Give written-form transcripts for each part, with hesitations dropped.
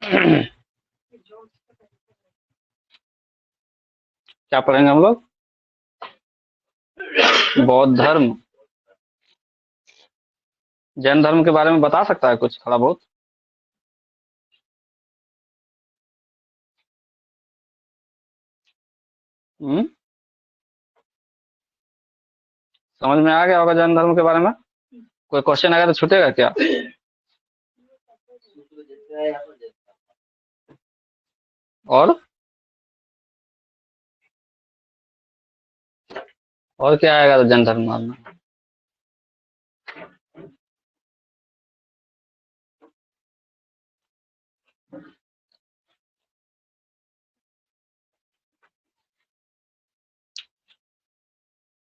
क्या पढ़ेंगे हम लोग? बौद्ध धर्म। जैन धर्म के बारे में बता सकता है कुछ थोड़ा बहुत? हम्म, समझ में आ गया होगा जैन धर्म के बारे में? कोई क्वेश्चन आएगा तो छूटेगा क्या? और क्या आएगा तो जैन धर्म में?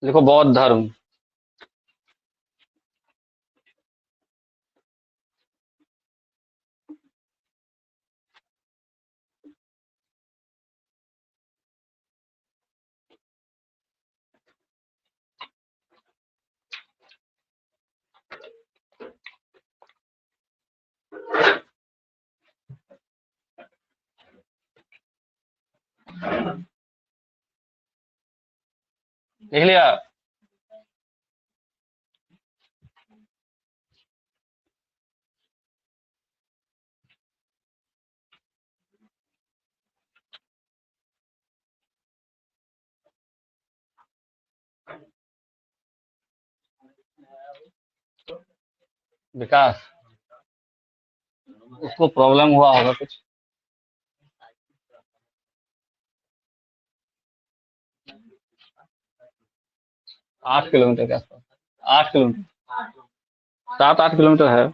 देखो, बौद्ध धर्म। लिख लिया? विकास, उसको प्रॉब्लम हुआ होगा कुछ। 8 किलोमीटर के आसपास। 8 किलोमीटर, 7-8 किलोमीटर है।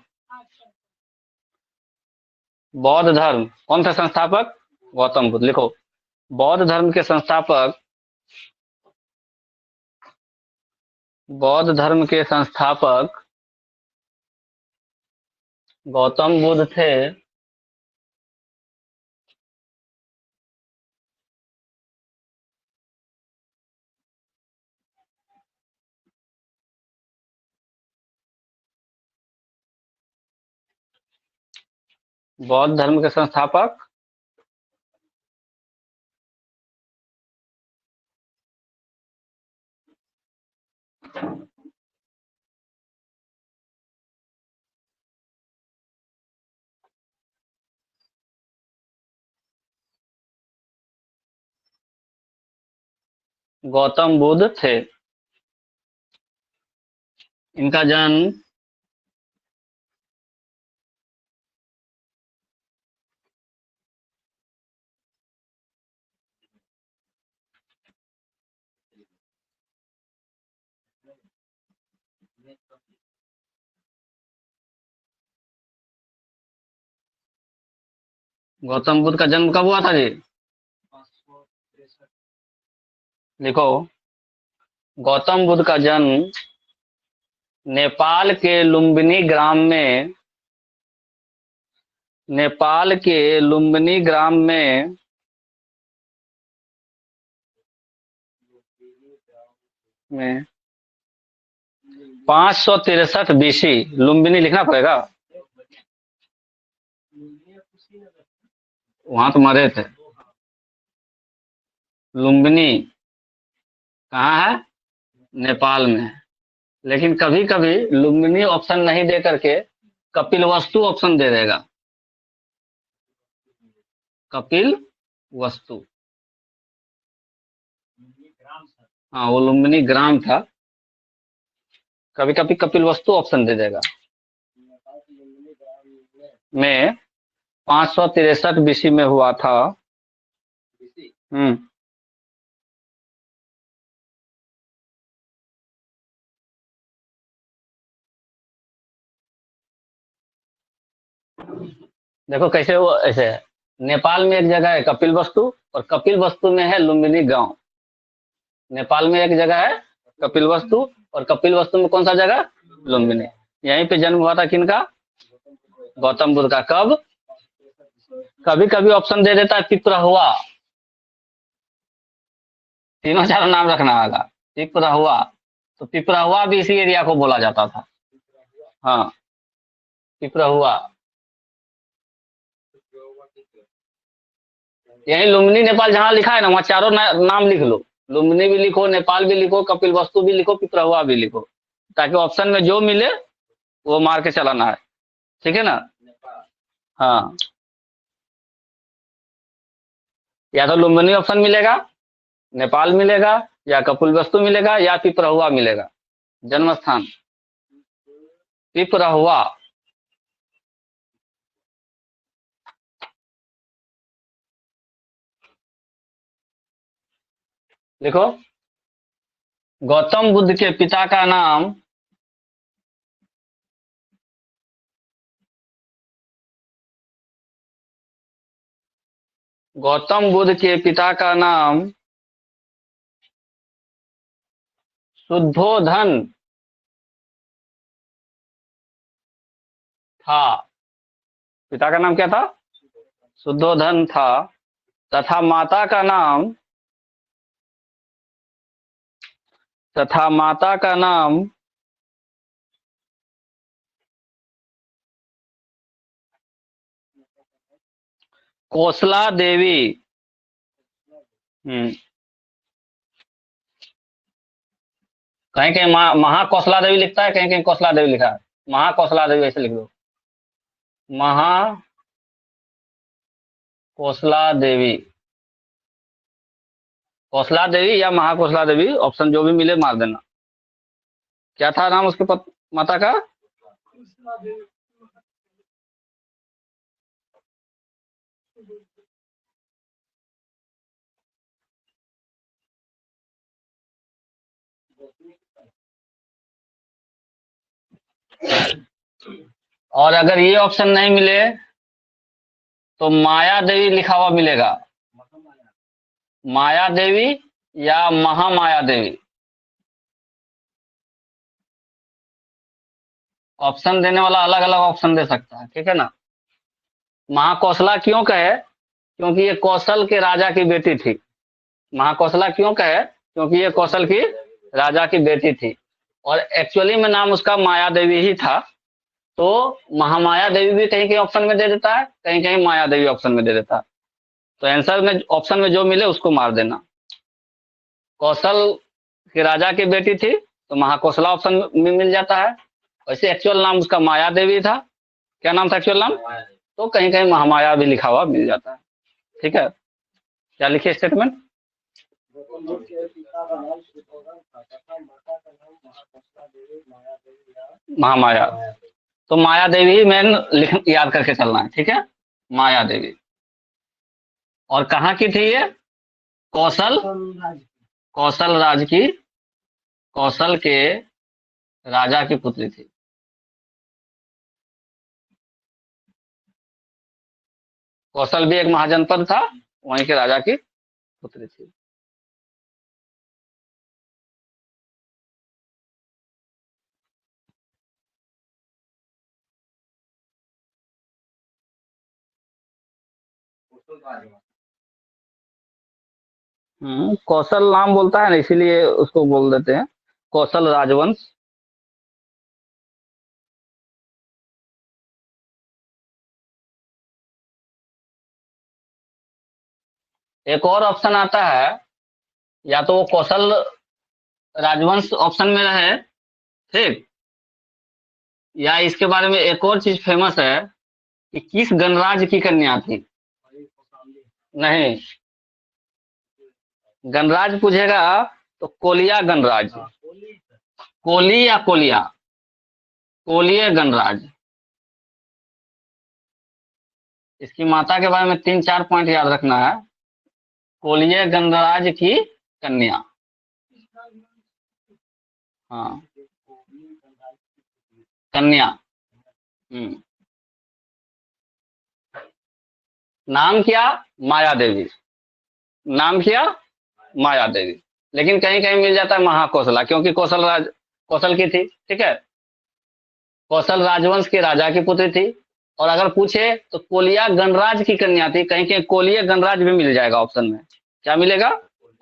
बौद्ध धर्म कौन सा संस्थापक? गौतम बुद्ध। लिखो, बौद्ध धर्म के संस्थापक, बौद्ध धर्म के संस्थापक गौतम बुद्ध थे। बौद्ध धर्म के संस्थापक गौतम बुद्ध थे। इनका जन्म गौतम बुद्ध का जन्म कब हुआ था जी? लिखो, गौतम बुद्ध का जन्म नेपाल के लुम्बिनी ग्राम में, नेपाल के लुम्बिनी ग्राम में 563 बीसी। लुम्बिनी लिखना पड़ेगा, वहां तो मरे थे। लुम्बिनी कहाँ है? नेपाल में है। लेकिन कभी कभी लुम्बिनी ऑप्शन नहीं दे करके कपिल वस्तु ऑप्शन दे देगा। कपिल वस्तु, हाँ वो लुम्बिनी ग्राम था। कभी कभी कपिल वस्तु ऑप्शन दे देगा। में 563 बीसी में हुआ था। हम्म, देखो कैसे वो ऐसे है। नेपाल में एक जगह है कपिल वस्तु, और कपिल वस्तु में है लुम्बिनी गांव। नेपाल में एक जगह है कपिल वस्तु, और कपिल वस्तु में कौन सा जगह? लुम्बिनी। यहीं पे जन्म हुआ था किनका? गौतम बुद्ध का। कब? कभी कभी ऑप्शन दे देता है पिपरहुआ। तीनों चारों नाम रखना होगा। पिपरहुआ, तो पिपरहुआ भी इसी एरिया को बोला जाता था। हाँ, पिपरहुआ। यही लुम्बिनी नेपाल जहां लिखा है ना, वहां चारों नाम लिख लो। लुम्बिनी भी लिखो, नेपाल भी लिखो, कपिल वस्तु भी लिखो, पिपरहुआ भी लिखो, ताकि ऑप्शन में जो मिले वो मार के चलाना है। ठीक है ना? हाँ, या तो लुम्बिनी ऑप्शन मिलेगा, नेपाल मिलेगा, या कपिल वस्तु मिलेगा, या पिपरहुआ मिलेगा। जन्म स्थान पिपरहुआ। देखो, गौतम बुद्ध के पिता का नाम गौतम बुद्ध के पिता का नाम शुद्धोधन था। पिता का नाम क्या था? शुद्धोधन था। तथा माता का नाम तथा माता का नाम कोसला देवी। कहीं कहीं महाकौशला देवी लिखता है, कहीं कहीं कौशला देवी लिखा है। महाकौशला देवी ऐसे लिख दो, महाकौशला देवी। कौशला देवी या महाकौशला देवी, ऑप्शन जो भी मिले मार देना। क्या था नाम उसके माता का? और अगर ये ऑप्शन नहीं मिले तो माया देवी लिखा हुआ मिलेगा। माया देवी या महामाया देवी। ऑप्शन देने वाला अलग अलग ऑप्शन दे सकता है, ठीक है ना? महाकौशला क्यों कहे? क्योंकि ये कौशल के राजा की बेटी थी। महाकौशला क्यों कहे? क्योंकि ये कौशल की राजा की बेटी थी, और एक्चुअली में नाम उसका माया देवी ही था। तो महामाया देवी भी कहीं कहीं ऑप्शन में दे देता है, कहीं कहीं माया देवी ऑप्शन में दे देता है। तो आंसर में ऑप्शन में जो मिले उसको मार देना। कौशल के राजा की बेटी थी तो महाकौशला ऑप्शन में मिल जाता है। वैसे एक्चुअल नाम उसका माया देवी था। क्या नाम था एक्चुअल नाम? तो कहीं कहीं महामाया भी लिखा हुआ मिल जाता है। ठीक है, क्या लिखे स्टेटमेंट? महामाया। तो माया देवी ही मेन लिख याद करके चलना है, ठीक है? माया देवी। और कहाँ की थी ये? कौशल कौशल राज की, कौशल के राजा की पुत्री थी। कौशल भी एक महाजनपद था, वहीं के राजा की पुत्री थी। कौशल नाम बोलता है ना, इसीलिए उसको बोल देते हैं कौशल राजवंश। एक और ऑप्शन आता है, या तो वो कौशल राजवंश ऑप्शन में रहे, ठीक, या इसके बारे में एक और चीज फेमस है कि किस गणराज्य की कन्या थी। नहीं, गणराज्य पूछेगा तो कोलिया गणराज्य। कोली या कोलिया? कोलिय गणराज्य। इसकी माता के बारे में 3-4 पॉइंट याद रखना है। कोलिय गणराज्य की कन्या। हाँ, कन्या। हम्म नाम क्या? माया देवी। नाम क्या? माया देवी। लेकिन कहीं कहीं मिल जाता है महाकौशला, क्योंकि कौशल की थी, ठीक है? कौशल राजवंश के राजा की पुत्री थी। और अगर पूछे तो कोलिया गणराज्य की कन्या थी। कहीं कहीं कोलिय गणराज्य भी मिल जाएगा ऑप्शन में। क्या मिलेगा?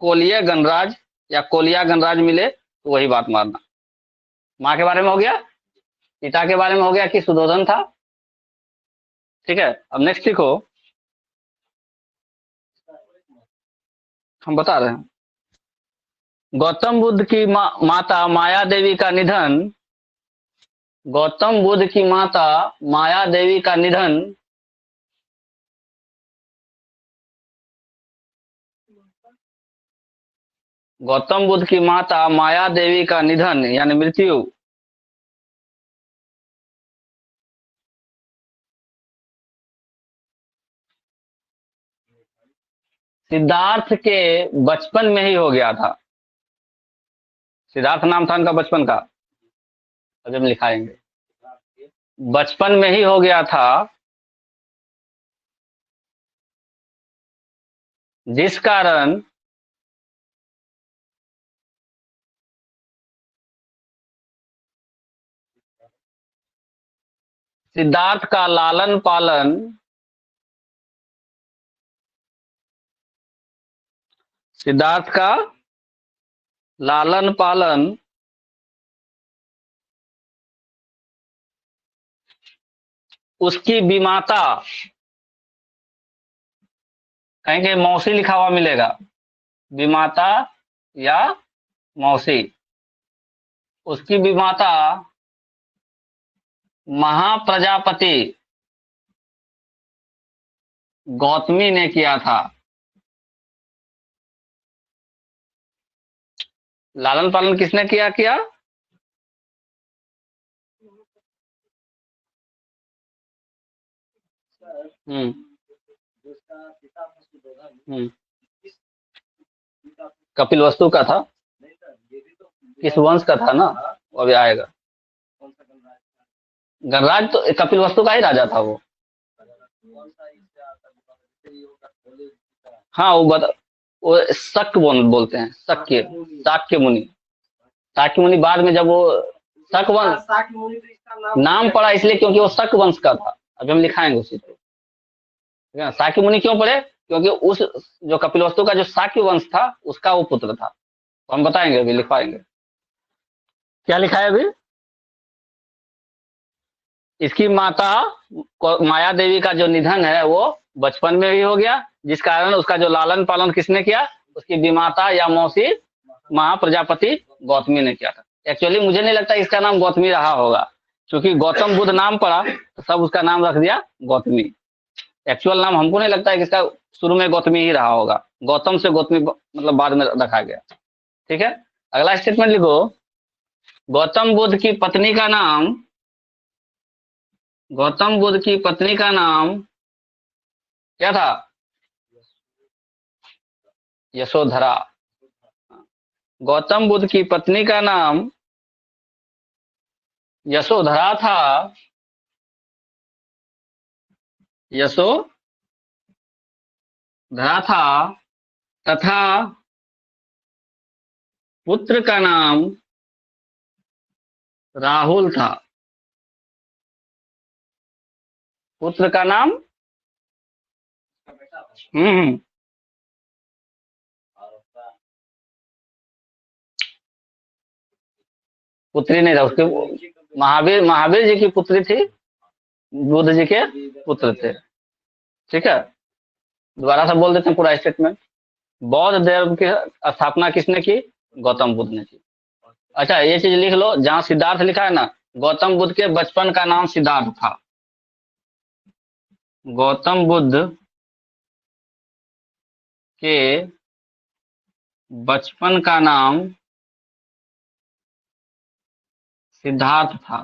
कोलिय गणराज्य या कोलिया गणराज्य मिले तो वही बात मारना। माँ के बारे में हो गया, पिता के बारे में हो गया कि सुधोधन था। ठीक है, अब नेक्स्ट लिखो। हम बता रहे हैं। गौतम बुद्ध की माता माया देवी का निधन, गौतम बुद्ध की माता माया देवी का निधन गौतम बुद्ध की माता माया देवी का निधन यानी मृत्यु सिद्धार्थ के बचपन में ही हो गया था। सिद्धार्थ नाम था उनका बचपन का, अभी हम लिखाएंगे। बचपन में ही हो गया था, जिस कारण सिद्धार्थ का लालन पालन सिद्धार्थ का लालन पालन उसकी विमाता, कहेंगे मौसी लिखा हुआ मिलेगा, विमाता या मौसी, उसकी विमाता महाप्रजापति गौतमी ने किया था। लालन पालन किसने किया किया? हम्म हम्म कपिल वस्तु का था, किस वंश का था ना, वो अभी आएगा। गणराज तो कपिल वस्तु का ही राजा था वो। हाँ वो शक बोलते हैं, शक्य, शाक्य मुनि। शाक्य मुनि बाद में जब वो शक वंश नाम पड़ा इसलिए क्योंकि वो शक वंश का था। अभी हम लिखाएंगे उसी को। शाक्य मुनि क्यों पड़े? क्योंकि उस जो कपिल वस्तु का जो शाक्य वंश था उसका वो पुत्र था। तो हम बताएंगे, अभी लिखवाएंगे। क्या लिखा है अभी? इसकी माता माया देवी का जो निधन है वो बचपन में ही हो गया, जिस कारण उसका जो लालन पालन किसने किया? उसकी विमाता या मौसी महाप्रजापति गौतमी ने किया था। एक्चुअली मुझे नहीं लगता इसका नाम गौतमी रहा होगा, क्योंकि गौतम बुद्ध नाम पड़ा तो सब उसका नाम रख दिया गौतमी। एक्चुअल नाम हमको नहीं लगता है कि इसका शुरू में गौतमी ही रहा होगा, गौतम से गौतमी मतलब बाद में रखा गया। ठीक है, अगला स्टेटमेंट लिखो। गौतम बुद्ध की पत्नी का नाम, गौतम बुद्ध की पत्नी का नाम क्या था? यशोधरा। गौतम बुद्ध की पत्नी का नाम यशोधरा था। यशोधरा था तथा पुत्र का नाम राहुल था। पुत्र का नाम पुत्री नहीं था उसके, महावीर जी की पुत्री थी, बुद्ध जी के पुत्र थे। ठीक है, दोबारा से बोल देते हैं पूरा स्टेटमेंट। बौद्ध धर्म की स्थापना किसने की? गौतम बुद्ध ने की। अच्छा, ये चीज लिख लो, जहां सिद्धार्थ लिखा है ना, गौतम बुद्ध के बचपन का नाम सिद्धार्थ था। गौतम बुद्ध के बचपन का नाम सिद्धार्थ था।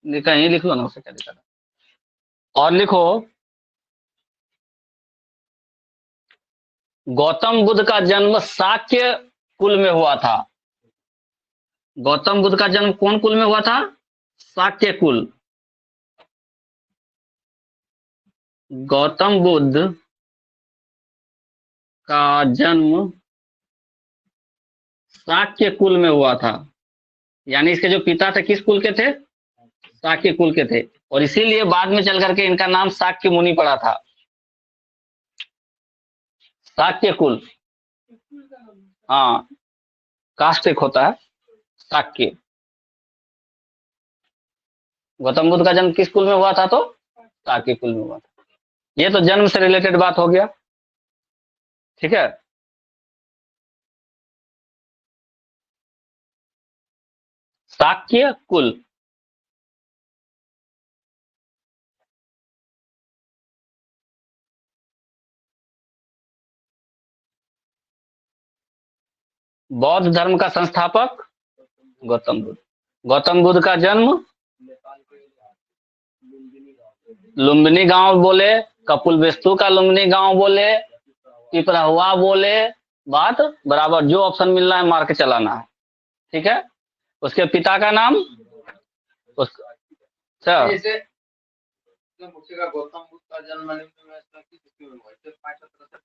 कहीं लिख लो ना, उसे क्या लिखा। और लिखो, गौतम बुद्ध का जन्म शाक्य कुल में हुआ था। गौतम बुद्ध का जन्म कौन कुल में हुआ था? शाक्य कुल। गौतम बुद्ध का जन्म शाक्य कुल में हुआ था, यानी इसके जो पिता थे किस कुल के थे? शाक्य कुल के थे, और इसीलिए बाद में चल करके इनका नाम शाक्य मुनि पड़ा था। शाक्य कुल, हाँ, कास्ट एक होता है शाक्य। गौतम बुद्ध का जन्म किस कुल में हुआ था? तो साक्य कुल में हुआ था। ये तो जन्म से रिलेटेड बात हो गया, ठीक है। शाक्य कुल, बौद्ध धर्म का संस्थापक गौतम बुद्ध। गौतम बुद्ध का जन्म लुम्बिनी गांव बोले, कपिलवस्तु का लुम्बिनी गांव बोले, पिपराहुआ बोले, बात बराबर, जो ऑप्शन मिल रहा है मार के चलाना है, ठीक है। उसके पिता का नाम अच्छा, गौतम बुद्ध का जन्म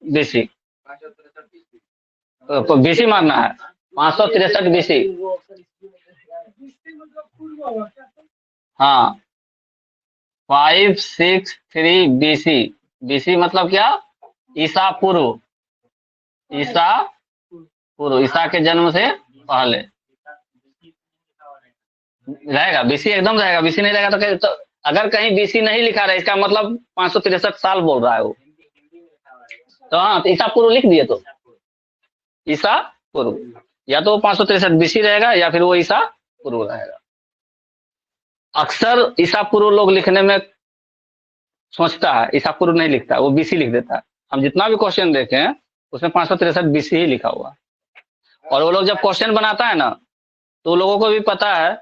बीसी, बीसी मानना है, 563 बीसी। हाँ, 563 बीसी। बीसी मतलब क्या? ईसा पूर्व, ईसा पूर्व, ईसा के जन्म से पहले रहेगा। बीसी एकदम रहेगा, बीसी नहीं रहेगा तो अगर कहीं बीसी नहीं लिखा रहा है इसका मतलब 563 साल बोल रहा है वो, तो हाँ, तो ईसा पूर्व लिख दिए, तो ईसा पूर्व, या तो 563 बीसी रहेगा या फिर वो ईसा पूर्व रहेगा। अक्सर ईसा पूर्व लोग लिखने में सोचता है, ईसा पूर्व नहीं लिखता, वो बीसी लिख देता है। हम जितना भी क्वेश्चन देखे हैं उसमें 563 बीसी ही लिखा हुआ। और वो लोग जब क्वेश्चन बनाता है ना, तो लोगों को भी पता है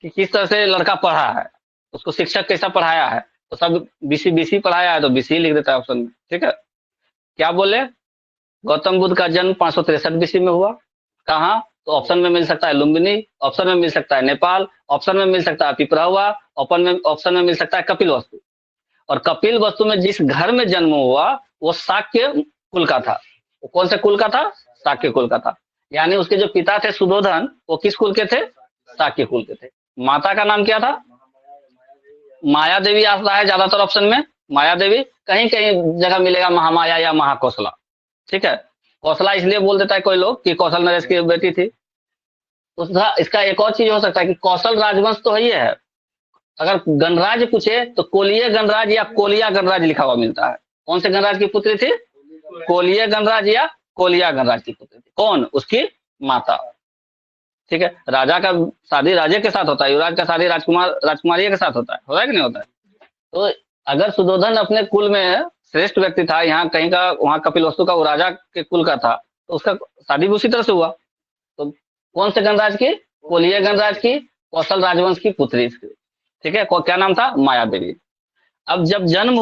कि किस तरह से लड़का पढ़ा है, उसको शिक्षक कैसा पढ़ाया है, तो सब बीसी बीसी पढ़ाया है तो बीसी लिख देता है ऑप्शन में, ठीक है। क्या बोले? गौतम बुद्ध का जन्म 563 बीसी में हुआ। कहाँ? तो ऑप्शन में मिल सकता है लुम्बिनी, ऑप्शन में मिल सकता है नेपाल, ऑप्शन में मिल सकता है पिपराहुआ, ऑप्शन में मिल सकता है कपिलवस्तु। और कपिलवस्तु में जिस घर में जन्म हुआ वो शाक्य कुल का था। वो कौन से कुल का था? शाक्य कुल का था। यानी उसके जो पिता थे सुधोधन, वो किस कुल के थे? शाक्य कुल के थे। माता का नाम क्या था? माया देवी आता है ज्यादातर ऑप्शन में, माया देवी। कहीं कहीं जगह मिलेगा महामाया या महाकौशला, ठीक है। कौशला इसलिए बोल देता है कोई लोग कि कौशल नरेश की बेटी थी। उसका इसका एक और चीज हो सकता है कि कौशल राजवंश तो ही है। अगर गणराज पूछे तो कोलीय गणराज या कोलिया गणराज लिखा हुआ मिलता है। कौन से गणराज की पुत्री थी? कोलीय गणराज या कोलिया गणराज की पुत्री थी। कौन? उसकी माता, ठीक है। राजा का शादी राजे के साथ होता है, युवराज का शादी राजकुमारी के साथ होता है कि नहीं होता है? तो अगर सुधोधन अपने कुल में श्रेष्ठ व्यक्ति था, यहाँ कहीं का, वहां कपिलवस्तु का वो राजा के कुल का था, तो उसका शादी भी उसी तरह से हुआ। तो कौन से गणराज की? कोलिय गणराज की, कौशल राजवंश की पुत्री इसकी, ठीक है। क्या नाम था? माया देवी। अब जब जन्म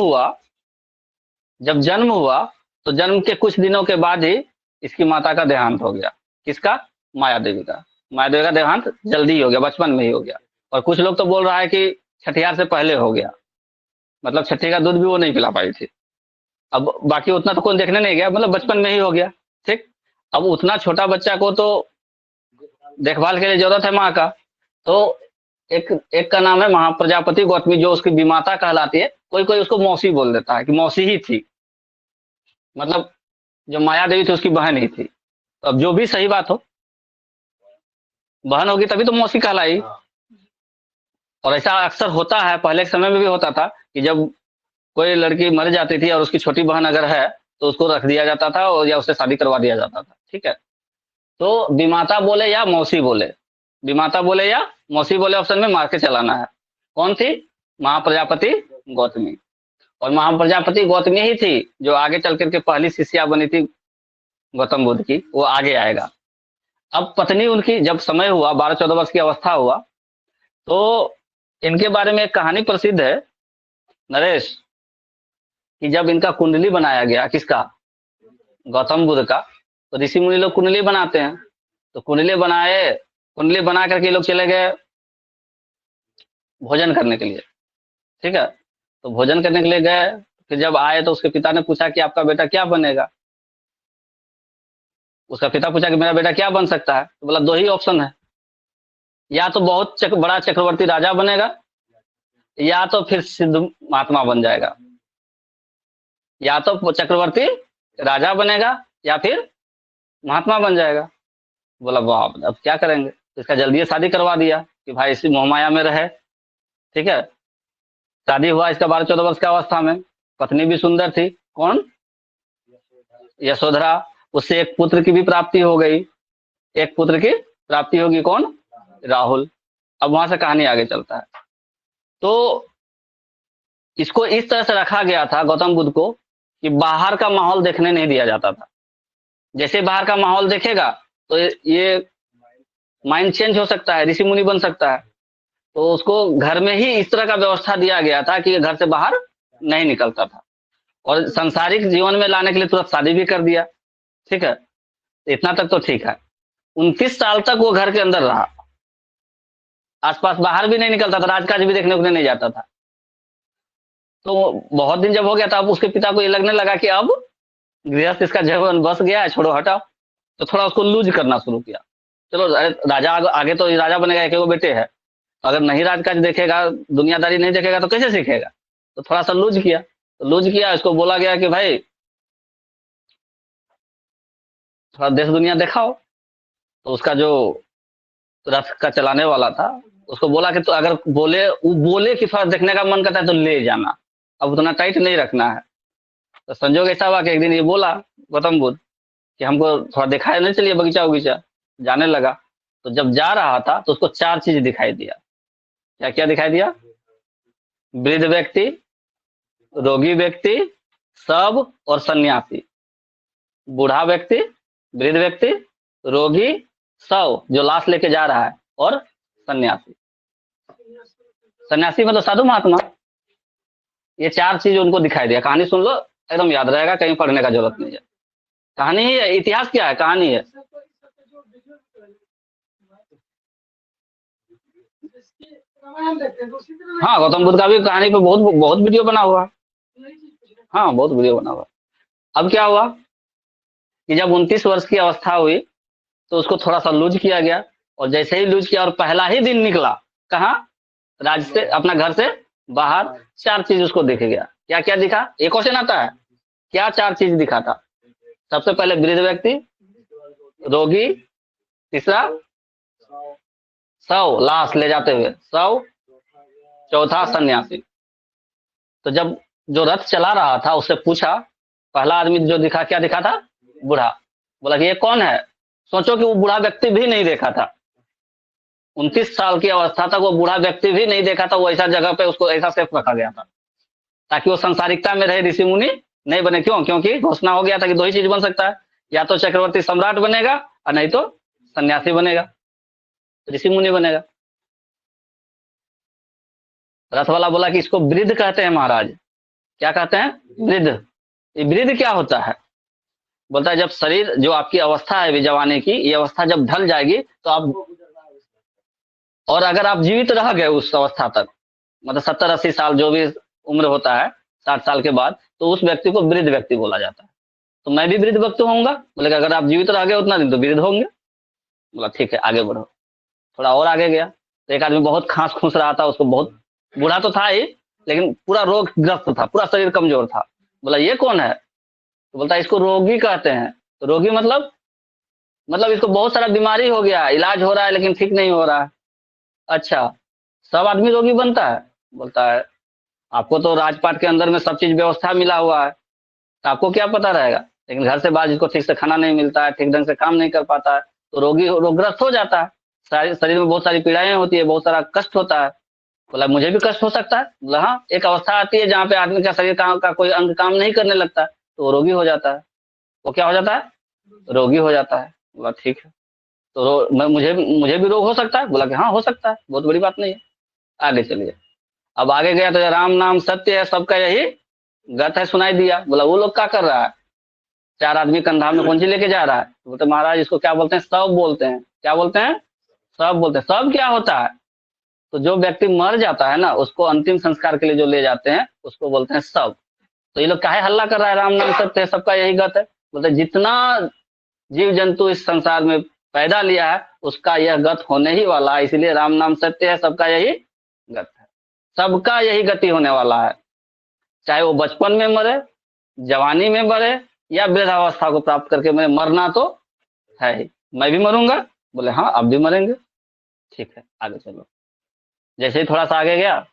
हुआ तो जन्म के कुछ दिनों के बाद ही इसकी माता का देहांत हो गया। किसका? माया देवी का। माया देवी का देहांत जल्दी हो गया, बचपन में ही हो गया। और कुछ लोग तो बोल रहा है कि छठियार से पहले हो गया, मतलब छठी का दूध भी वो नहीं पिला पाई थी। अब बाकी उतना तो कोई देखने नहीं गया, मतलब बचपन में ही हो गया, ठीक। अब उतना छोटा बच्चा को तो देखभाल के लिए जरूरत है माँ का। तो एक एक का नाम है महाप्रजापति गौतमी, जो उसकी विमाता कहलाती है। कोई कोई उसको मौसी बोल देता है कि मौसी ही थी, मतलब जो माया देवी थी उसकी बहन ही थी। तो अब जो भी सही बात हो, बहन होगी तभी तो मौसी कहलाई। और ऐसा अक्सर होता है, पहले के समय में भी होता था कि जब कोई लड़की मर जाती थी और उसकी छोटी बहन अगर है तो उसको रख दिया जाता था और या उससे शादी करवा दिया जाता था, ठीक है। तो विमाता बोले या मौसी बोले, विमाता बोले या मौसी बोले, ऑप्शन में मार के चलाना है। कौन थी? महाप्रजापति गौतमी। और महाप्रजापति गौतमी ही थी जो आगे चल करके पहली शिष्या बनी थी गौतम बुद्ध की, वो आगे आएगा। अब पत्नी उनकी जब समय हुआ, 12-14 वर्ष की अवस्था हुआ, तो इनके बारे में एक कहानी प्रसिद्ध है नरेश, कि जब इनका कुंडली बनाया गया, किसका? गौतम बुद्ध का। तो ऋषि मुनि लोग कुंडली बनाते हैं, तो कुंडली बनाए, कुंडली बना करके लोग चले गए भोजन करने के लिए, ठीक है। तो भोजन करने के लिए गए, फिर जब आए तो उसके पिता ने पूछा कि आपका बेटा क्या बनेगा। उसका पिता पूछा कि मेरा बेटा क्या बन सकता है, तो बोला दो ही ऑप्शन है, या तो बहुत बड़ा चक्रवर्ती राजा बनेगा, या तो फिर सिद्ध महात्मा बन जाएगा। या तो चक्रवर्ती राजा बनेगा या फिर महात्मा बन जाएगा। बोला वाह, अब क्या करेंगे? तो इसका जल्दी शादी करवा दिया कि भाई इसी मोहमाया में रहे, ठीक है। शादी हुआ इसका 12-14 वर्ष की अवस्था में। पत्नी भी सुंदर थी, कौन? यशोधरा। उससे एक पुत्र की भी प्राप्ति हो गई, एक पुत्र की प्राप्ति होगी, कौन? राहुल। अब वहां से कहानी आगे चलता है। तो इसको इस तरह से रखा गया था गौतम बुद्ध को कि बाहर का माहौल देखने नहीं दिया जाता था। जैसे बाहर का माहौल देखेगा तो ये माइंड चेंज हो सकता है, ऋषि मुनि बन सकता है। तो उसको घर में ही इस तरह का व्यवस्था दिया गया था कि घर से बाहर नहीं निकलता था, और सांसारिक जीवन में लाने के लिए तुरंत शादी भी कर दिया। ठीक है, इतना तक तो ठीक है। 29 साल तक वो घर के अंदर रहा, आसपास बाहर भी नहीं निकलता था, राजकाज भी देखने को नहीं जाता था। तो बहुत दिन जब हो गया था, अब उसके पिता को ये लगने लगा कि अब गृहस्थ इसका जीवन बस गया है, छोड़ो हटाओ। तो थोड़ा उसको लूज करना शुरू किया। चलो राजा आगे तो राजा बनेगा, एक वो बेटे है, अगर नहीं राजकाज देखेगा, दुनियादारी नहीं देखेगा तो कैसे सीखेगा? तो थोड़ा सा लूज किया। तो लूज किया, इसको बोला गया कि भाई थोड़ा देश दुनिया दिखाओ। तो उसका जो रथ का चलाने वाला था उसको बोला कि तो अगर बोले कि थोड़ा देखने का मन करता है तो ले जाना, अब उतना टाइट नहीं रखना है। तो संजोग ऐसा हुआ कि एक दिन ये बोला गौतम बुद्ध कि हमको थोड़ा दिखाया नहीं, चलिए बगीचा बगीचा। जाने लगा, तो जब जा रहा था तो उसको 4 चीज दिखाई दिया। क्या क्या दिखाई दिया? वृद्ध व्यक्ति, रोगी व्यक्ति, शव और सन्यासी। बूढ़ा व्यक्ति, वृद्ध व्यक्ति, रोगी, शव जो लाश लेके जा रहा है, और सन्यासी। सन्यासी मतलब साधु महात्मा। ये 4 चीज उनको दिखाई दिया। कहानी सुन लो, एकदम याद रहेगा, कहीं पढ़ने का जरूरत नहीं है। कहानी ही है, इतिहास क्या है, कहानी है। हाँ, गौतम बुद्ध का भी कहानी पे बहुत बहुत वीडियो बना हुआ है। हाँ, बहुत वीडियो बना हुआ है। अब क्या हुआ कि जब 29 वर्ष की अवस्था हुई तो उसको थोड़ा सा लूज किया गया, और जैसे ही लूज किया और पहला ही दिन निकला, कहाँ? राज्य से, अपना घर से बाहर। 4 चीज उसको दिख गया। क्या क्या दिखा? एक क्वेश्चन आता है, क्या 4 चीज दिखा था? सबसे पहले वृद्ध व्यक्ति, रोगी, तीसरा शव, लाश ले जाते हुए शव, चौथा सन्यासी। तो जब जो रथ चला रहा था उससे पूछा, पहला आदमी जो दिखा, क्या दिखा था? बूढ़ा। बोला कि ये कौन है? सोचो कि वो बूढ़ा व्यक्ति भी नहीं देखा था। 29 साल की अवस्था तक वो बूढ़ा व्यक्ति भी नहीं देखा था। वो ऐसा जगह पे उसको ऐसा सेफ रखा गया था ताकि वो संसारिकता में रहे, ऋषि मुनि नहीं बने। क्यों? क्योंकि घोषणा हो गया था कि 2 ही चीज बन सकता है, या तो चक्रवर्ती सम्राट बनेगा और नहीं तो सन्यासी बनेगा, ऋषि मुनि बनेगा। रथ वाला बोला कि इसको वृद्ध कहते हैं महाराज। क्या कहते हैं? वृद्ध। ये वृद्ध क्या होता है? बोलता है जब शरीर, जो आपकी अवस्था है जवानी की, ये अवस्था जब ढल जाएगी तो आप, और अगर आप जीवित रह गए उस अवस्था तक, मतलब 70-80 साल जो भी उम्र होता है, 60 साल के बाद, तो उस व्यक्ति को वृद्ध व्यक्ति बोला जाता है। तो मैं भी वृद्ध व्यक्ति होऊंगा। बोले अगर आप जीवित रह गए उतना दिन तो वृद्ध होंगे। बोला ठीक है, आगे बढ़ो। थोड़ा और आगे गया तो एक आदमी बहुत खांस खूंस रहा था, उसको बहुत, बूढ़ा तो था ही लेकिन पूरा रोग ग्रस्त था, पूरा शरीर कमजोर था। बोला ये कौन है? तो बोलता है इसको रोगी कहते हैं। तो रोगी मतलब इसको बहुत सारा बीमारी हो गया, इलाज हो रहा है लेकिन ठीक नहीं हो रहा है। अच्छा, सब आदमी रोगी बनता है? बोलता है आपको तो राजपाट के अंदर में सब चीज व्यवस्था मिला हुआ है, तो आपको क्या पता रहेगा। लेकिन घर से बाहर जिसको ठीक से खाना नहीं मिलता है, ठीक ढंग से काम नहीं कर पाता है, तो रोगग्रस्त हो जाता है। शरीर में बहुत सारी पीड़ाएं होती है, बहुत सारा कष्ट होता है। बोला मुझे भी कष्ट हो सकता है। बोला हाँ, एक अवस्था आती है जहाँ पे आदमी का शरीर का कोई अंग काम नहीं करने लगता है, तो वो रोगी हो जाता है। वो क्या हो जाता है? रोगी हो जाता है। बोला ठीक है, तो मुझे भी रोग हो सकता है? बोला कि हाँ हो सकता है, बहुत बड़ी बात नहीं है, आगे चलिए। अब आगे गया तो राम नाम सत्य है, सबका यही गत है, सुनाई दिया। बोला वो लोग क्या कर रहा है? 4 आदमी कंधा में कौन सी लेके जा रहा है? तो बोलते महाराज इसको क्या बोलते हैं? सब बोलते हैं। क्या बोलते हैं? सब बोलते हैं। सब क्या होता है? तो जो व्यक्ति मर जाता है ना, उसको अंतिम संस्कार के लिए जो ले जाते हैं उसको बोलते हैं सब। तो ये लोग काहे हल्ला कर रहा है राम नाम सत्य है, सबका यही गत है? बोलते जितना जीव जंतु इस संसार में पैदा लिया है उसका यह गत होने ही वाला है, इसलिए राम नाम सत्य है, सबका यही गत है। सबका यही गति होने वाला है, चाहे वो बचपन में मरे, जवानी में मरे, या वृद्धावस्था को प्राप्त करके मरे, मरना तो है ही। मैं भी मरूंगा। बोले हाँ आप भी मरेंगे। ठीक है, आगे चलो। जैसे ही थोड़ा सा आगे गया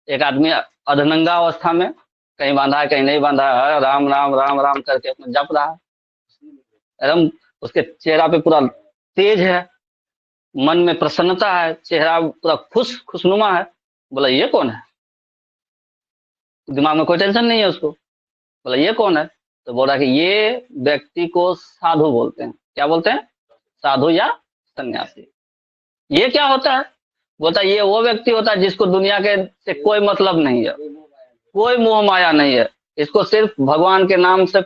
एक आदमी अधनंगा अवस्था में कहीं बांधा है कहीं नहीं बांधा है, राम राम राम राम करके अपना जप रहा है, एकदम उसके चेहरा पे पूरा तेज है, मन में प्रसन्नता है, चेहरा पूरा खुशनुमा है। बोला ये कौन है? दिमाग में कोई टेंशन नहीं है उसको। बोला ये कौन है? तो बोला कि ये व्यक्ति को साधु बोलते हैं। क्या बोलते हैं? साधु या सन्यासी। ये क्या होता है? बोलता है ये वो व्यक्ति होता है जिसको दुनिया के से कोई मतलब नहीं है, कोई मोह माया नहीं है, इसको सिर्फ भगवान के नाम से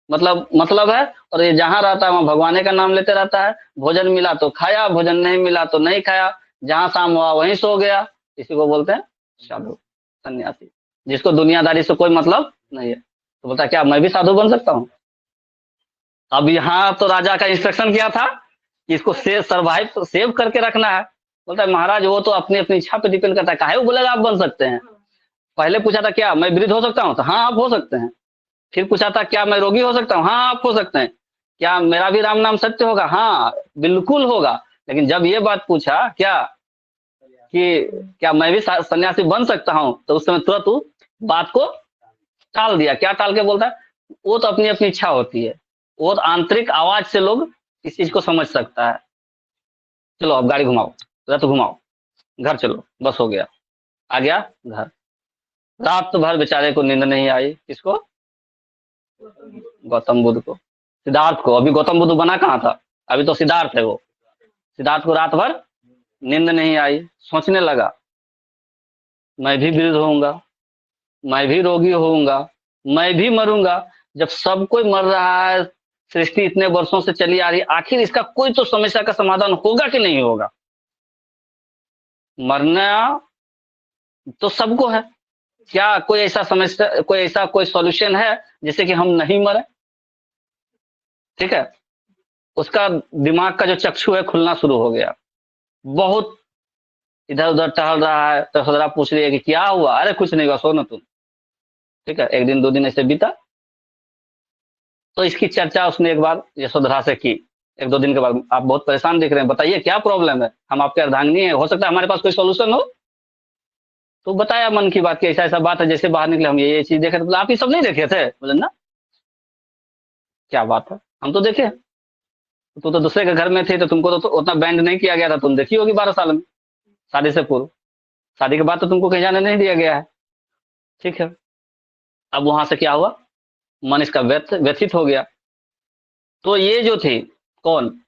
मतलब है, और ये जहां रहता है वहां भगवान का नाम लेते रहता है। भोजन मिला तो खाया, भोजन नहीं मिला तो नहीं खाया, जहां शाम हुआ वहीं सो गया। इसी को बोलते हैं साधु सन्यासी, जिसको दुनियादारी से कोई मतलब नहीं है। तो बोलता क्या मैं भी साधु बन सकता हूँ? अब यहाँ तो राजा का इंस्ट्रक्शन किया था कि इसको सेव करके रखना है। बोलता है महाराज वो तो अपनी अपनी इच्छा पे डिपेंड करता है, काहे वो बोलेगा आप बन सकते हैं। पहले पूछा था क्या मैं वृद्ध हो सकता हूँ? तो हाँ आप हो सकते हैं। फिर पूछा था क्या मैं रोगी हो सकता हूँ? हाँ आप हो सकते हैं। क्या मेरा भी राम नाम सत्य होगा? हाँ बिल्कुल होगा। लेकिन जब ये बात पूछा क्या कि क्या मैं भी सन्यासी बन सकता हूँ, तो उस समय तुरंत बात को टाल दिया। क्या टाल के बोलता है? वो तो अपनी अपनी इच्छा होती है, वो आंतरिक आवाज से लोग इस चीज को समझ सकता है। चलो अब गाड़ी घुमाओ, रथ घुमाओ, घर चलो, बस हो गया। आ गया घर। रात भर बेचारे को नींद नहीं आई। किसको? गौतम बुद्ध को, सिद्धार्थ को। अभी गौतम बुद्ध बना कहाँ था, अभी तो सिद्धार्थ है वो। सिद्धार्थ को रात भर नींद नहीं आई, सोचने लगा मैं भी वृद्ध होऊंगा, मैं भी रोगी होऊंगा, मैं भी मरूंगा। जब सब कोई मर रहा है, सृष्टि इतने वर्षों से चली आ रही, आखिर इसका कोई तो समस्या का समाधान होगा कि नहीं होगा? मरना तो सबको है, क्या कोई ऐसा समस्या, कोई सॉल्यूशन है जिससे कि हम नहीं मरे? ठीक है, उसका दिमाग का जो चक्षु है खुलना शुरू हो गया। बहुत इधर उधर टहल रहा है। तो यशोधरा पूछ रही है कि क्या हुआ? अरे कुछ नहीं हुआ, सो ना तुम। ठीक है, एक दिन दो दिन ऐसे बीता। तो इसकी चर्चा उसने एक बार यशोधरा से की। एक दो दिन के बाद आप बहुत परेशान दिख रहे हैं, बताइए क्या प्रॉब्लम है, हम आपके अर्धांगिनी है, हो सकता है हमारे पास कोई सोल्यूशन हो। तो बताया मन की बात की, ऐसा ऐसा बात है, जैसे बाहर निकले हम ये चीज देखे। तो आप ये सब नहीं देखे थे? बोले ना। क्या बात है, हम तो देखे। तू तो दूसरे के घर में थे, तो तुमको तो उतना बैंड नहीं किया गया था, तुम देखी होगी 12 साल में, शादी से पूर्व। शादी के बाद तो तुमको कहीं जाने नहीं दिया गया है। ठीक है, अब वहां से क्या हुआ, मन इसका व्यथित हो गया। तो ये जो थी कौन,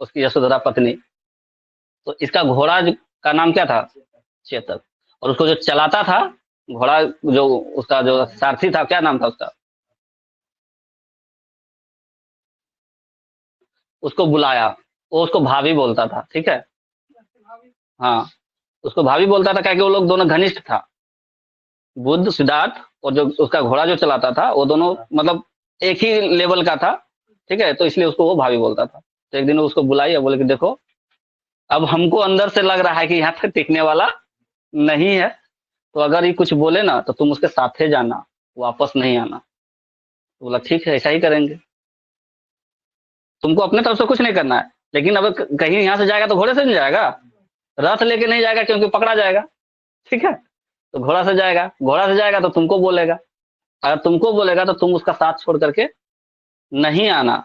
उसकी यशोधरा पत्नी, तो इसका घोड़ा का नाम क्या था? चेतक। और उसको जो चलाता था घोड़ा, जो उसका जो सारथी था, क्या नाम था उसका? उसको बुलाया, वो उसको भाभी बोलता था। ठीक है, हाँ उसको भाभी बोलता था, क्या कि वो लोग दोनों घनिष्ठ था, बुद्ध सिद्धार्थ, और जो उसका घोड़ा जो चलाता था वो दोनों मतलब एक ही लेवल का था। ठीक है, तो इसलिए उसको वो भाभी बोलता था। तो एक दिन उसको बुलाई और बोले कि देखो अब हमको अंदर से लग रहा है कि यहाँ तक टिकने वाला नहीं है, तो अगर ये कुछ बोले ना तो तुम उसके साथ ही जाना, वापस नहीं आना। तो बोला ठीक है ऐसा ही करेंगे, तुमको अपने तरफ से कुछ नहीं करना है। लेकिन अब कहीं यहाँ से जाएगा तो घोड़े से नहीं जाएगा, रथ लेके नहीं जाएगा क्योंकि पकड़ा जाएगा। ठीक है, तो घोड़ा से जाएगा, घोड़ा से जाएगा तो तुमको बोलेगा, अगर तुमको बोलेगा तो तुम उसका साथ छोड़ करके नहीं आना,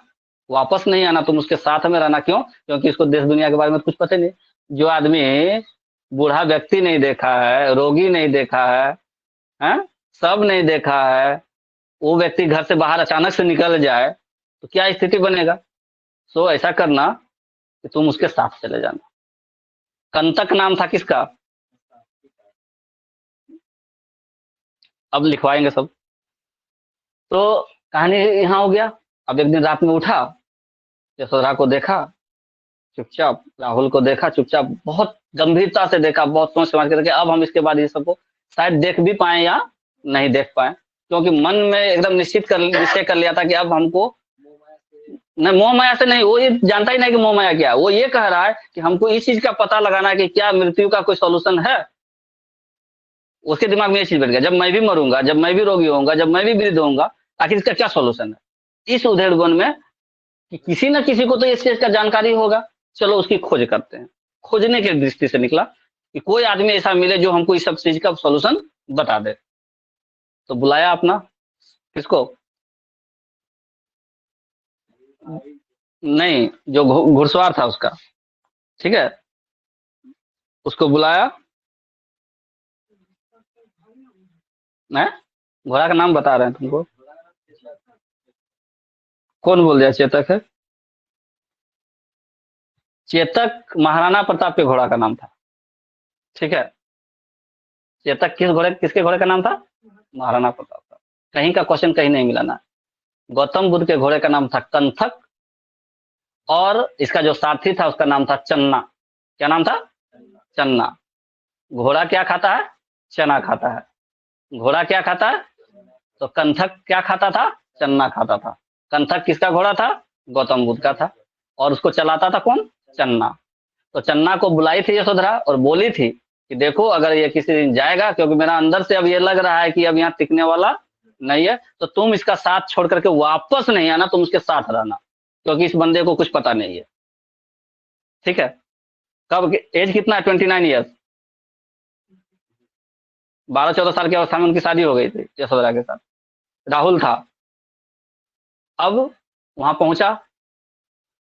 वापस नहीं आना, तुम उसके साथ में रहना। क्यों? क्योंकि उसको देश दुनिया के बारे में कुछ पता नहीं। जो आदमी बूढ़ा व्यक्ति नहीं देखा है, रोगी नहीं देखा है, सब नहीं देखा है, वो व्यक्ति घर से बाहर अचानक से निकल जाए तो क्या स्थिति बनेगा। सो ऐसा करना कि तुम उसके साथ चले जाना। कंटक नाम था किसका? अब लिखवाएंगे सब। तो कहानी यहाँ हो गया। अब एक दिन रात में उठा, यशोधरा को देखा चुपचाप, राहुल को देखा चुपचाप, बहुत गंभीरता से देखा, बहुत सोच समझ के देखा। अब हम इसके बाद ये सबको शायद देख भी पाए या नहीं देख पाए, क्योंकि मन में एकदम निश्चय कर लिया था कि अब हमको नहीं, मोह माया से नहीं, वो ये जानता ही नहीं कि मोह माया क्या है। वो ये कह रहा है कि हमको इस चीज का पता लगाना है कि क्या मृत्यु का कोई सॉल्यूशन है। उसके दिमाग में ये चीज बैठ गया, जब मैं भी मरूंगा, जब मैं भी रोगी होऊंगा, जब मैं भी वृद्ध होऊंगा, आखिर इसका क्या सॉल्यूशन है। इस उधेड़बुन में कि किसी न किसी को तो इस चीज का जानकारी होगा, चलो उसकी खोज करते हैं। खोजने की दृष्टि से निकला, कि कोई आदमी ऐसा मिले जो हमको इस सब चीज का सोल्यूशन बता दे। तो बुलाया अपना किसको, नहीं जो घुड़सवार था उसका, ठीक है, उसको बुलाया। है, घोड़ा का नाम बता रहे हैं तुमको। कौन बोल दिया चेतक है? चेतक महाराणा प्रताप के घोड़ा का नाम था, ठीक है। चेतक किसके घोड़े का नाम था? महाराणा प्रताप का। कहीं का क्वेश्चन कहीं नहीं मिला ना। गौतम बुद्ध के घोड़े का नाम था कंथक, और इसका जो सारथी था उसका नाम था चन्ना। क्या नाम था? चन्ना। घोड़ा क्या खाता है? चना खाता है। घोड़ा क्या खाता है? तो कंथक क्या खाता था? चन्ना खाता था। कंथक किसका घोड़ा था? गौतम बुद्ध का था। और उसको चलाता था कौन? चन्ना। तो चन्ना को बुलाई थी यशोधरा और बोली थी कि देखो अगर ये किसी दिन जाएगा, क्योंकि मेरा अंदर से अब ये लग रहा है कि अब यहाँ टिकने वाला नहीं है, तो तुम इसका साथ छोड़ करके वापस नहीं आना, तुम उसके साथ रहना, क्योंकि इस बंदे को कुछ पता नहीं है, ठीक है। कब एज कितना है? 29 ईयर्स। 12-14 साल की अवस्था में उनकी शादी हो गई थी यशोधरा के साथ। राहुल था। अब वहां पहुंचा,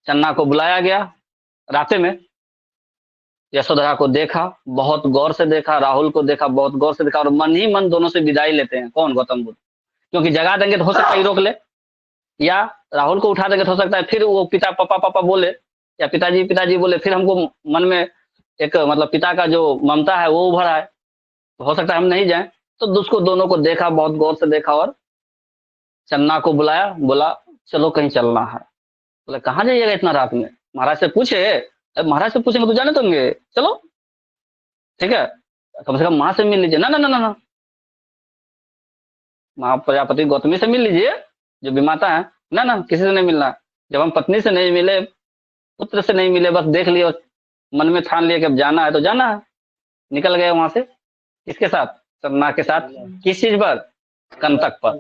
चन्ना को बुलाया गया रास्ते में। यशोधरा को देखा, बहुत गौर से देखा, राहुल को देखा, बहुत गौर से देखा, और मन ही मन दोनों से विदाई लेते हैं। कौन? गौतम बुद्ध। क्योंकि जगा देंगे तो हो सकता है रोक ले, या राहुल को उठा देंगे तो हो सकता है फिर वो पिता पापा पापा बोले, या पिताजी पिताजी बोले, फिर हमको मन में एक मतलब पिता का जो ममता है वो उभर आए, तो हो सकता है हम नहीं जाएं। तो उसको दोनों को देखा, बहुत गौर से देखा, और चन्ना को बुलाया, बोला चलो कहीं चलना है। बोले कहाँ जाइएगा इतना रात में? महाराज से पूछे। महाराज से पूछेंगे तो जाने देंगे, चलो ठीक है, कम से कम माँ से मिल लीजिए। ना ना ना ना ना, माँ प्रजापति गौतमी से मिल लीजिए जो विमाता है। ना ना, किसी से नहीं मिलना। जब हम पत्नी से नहीं मिले, पुत्र से नहीं मिले, बस देख लिया, मन में ठान लिया कि अब जाना है तो जाना है। निकल गए वहां से। किसके साथ? चन्ना के साथ। किस चीज पर? कंटक पर,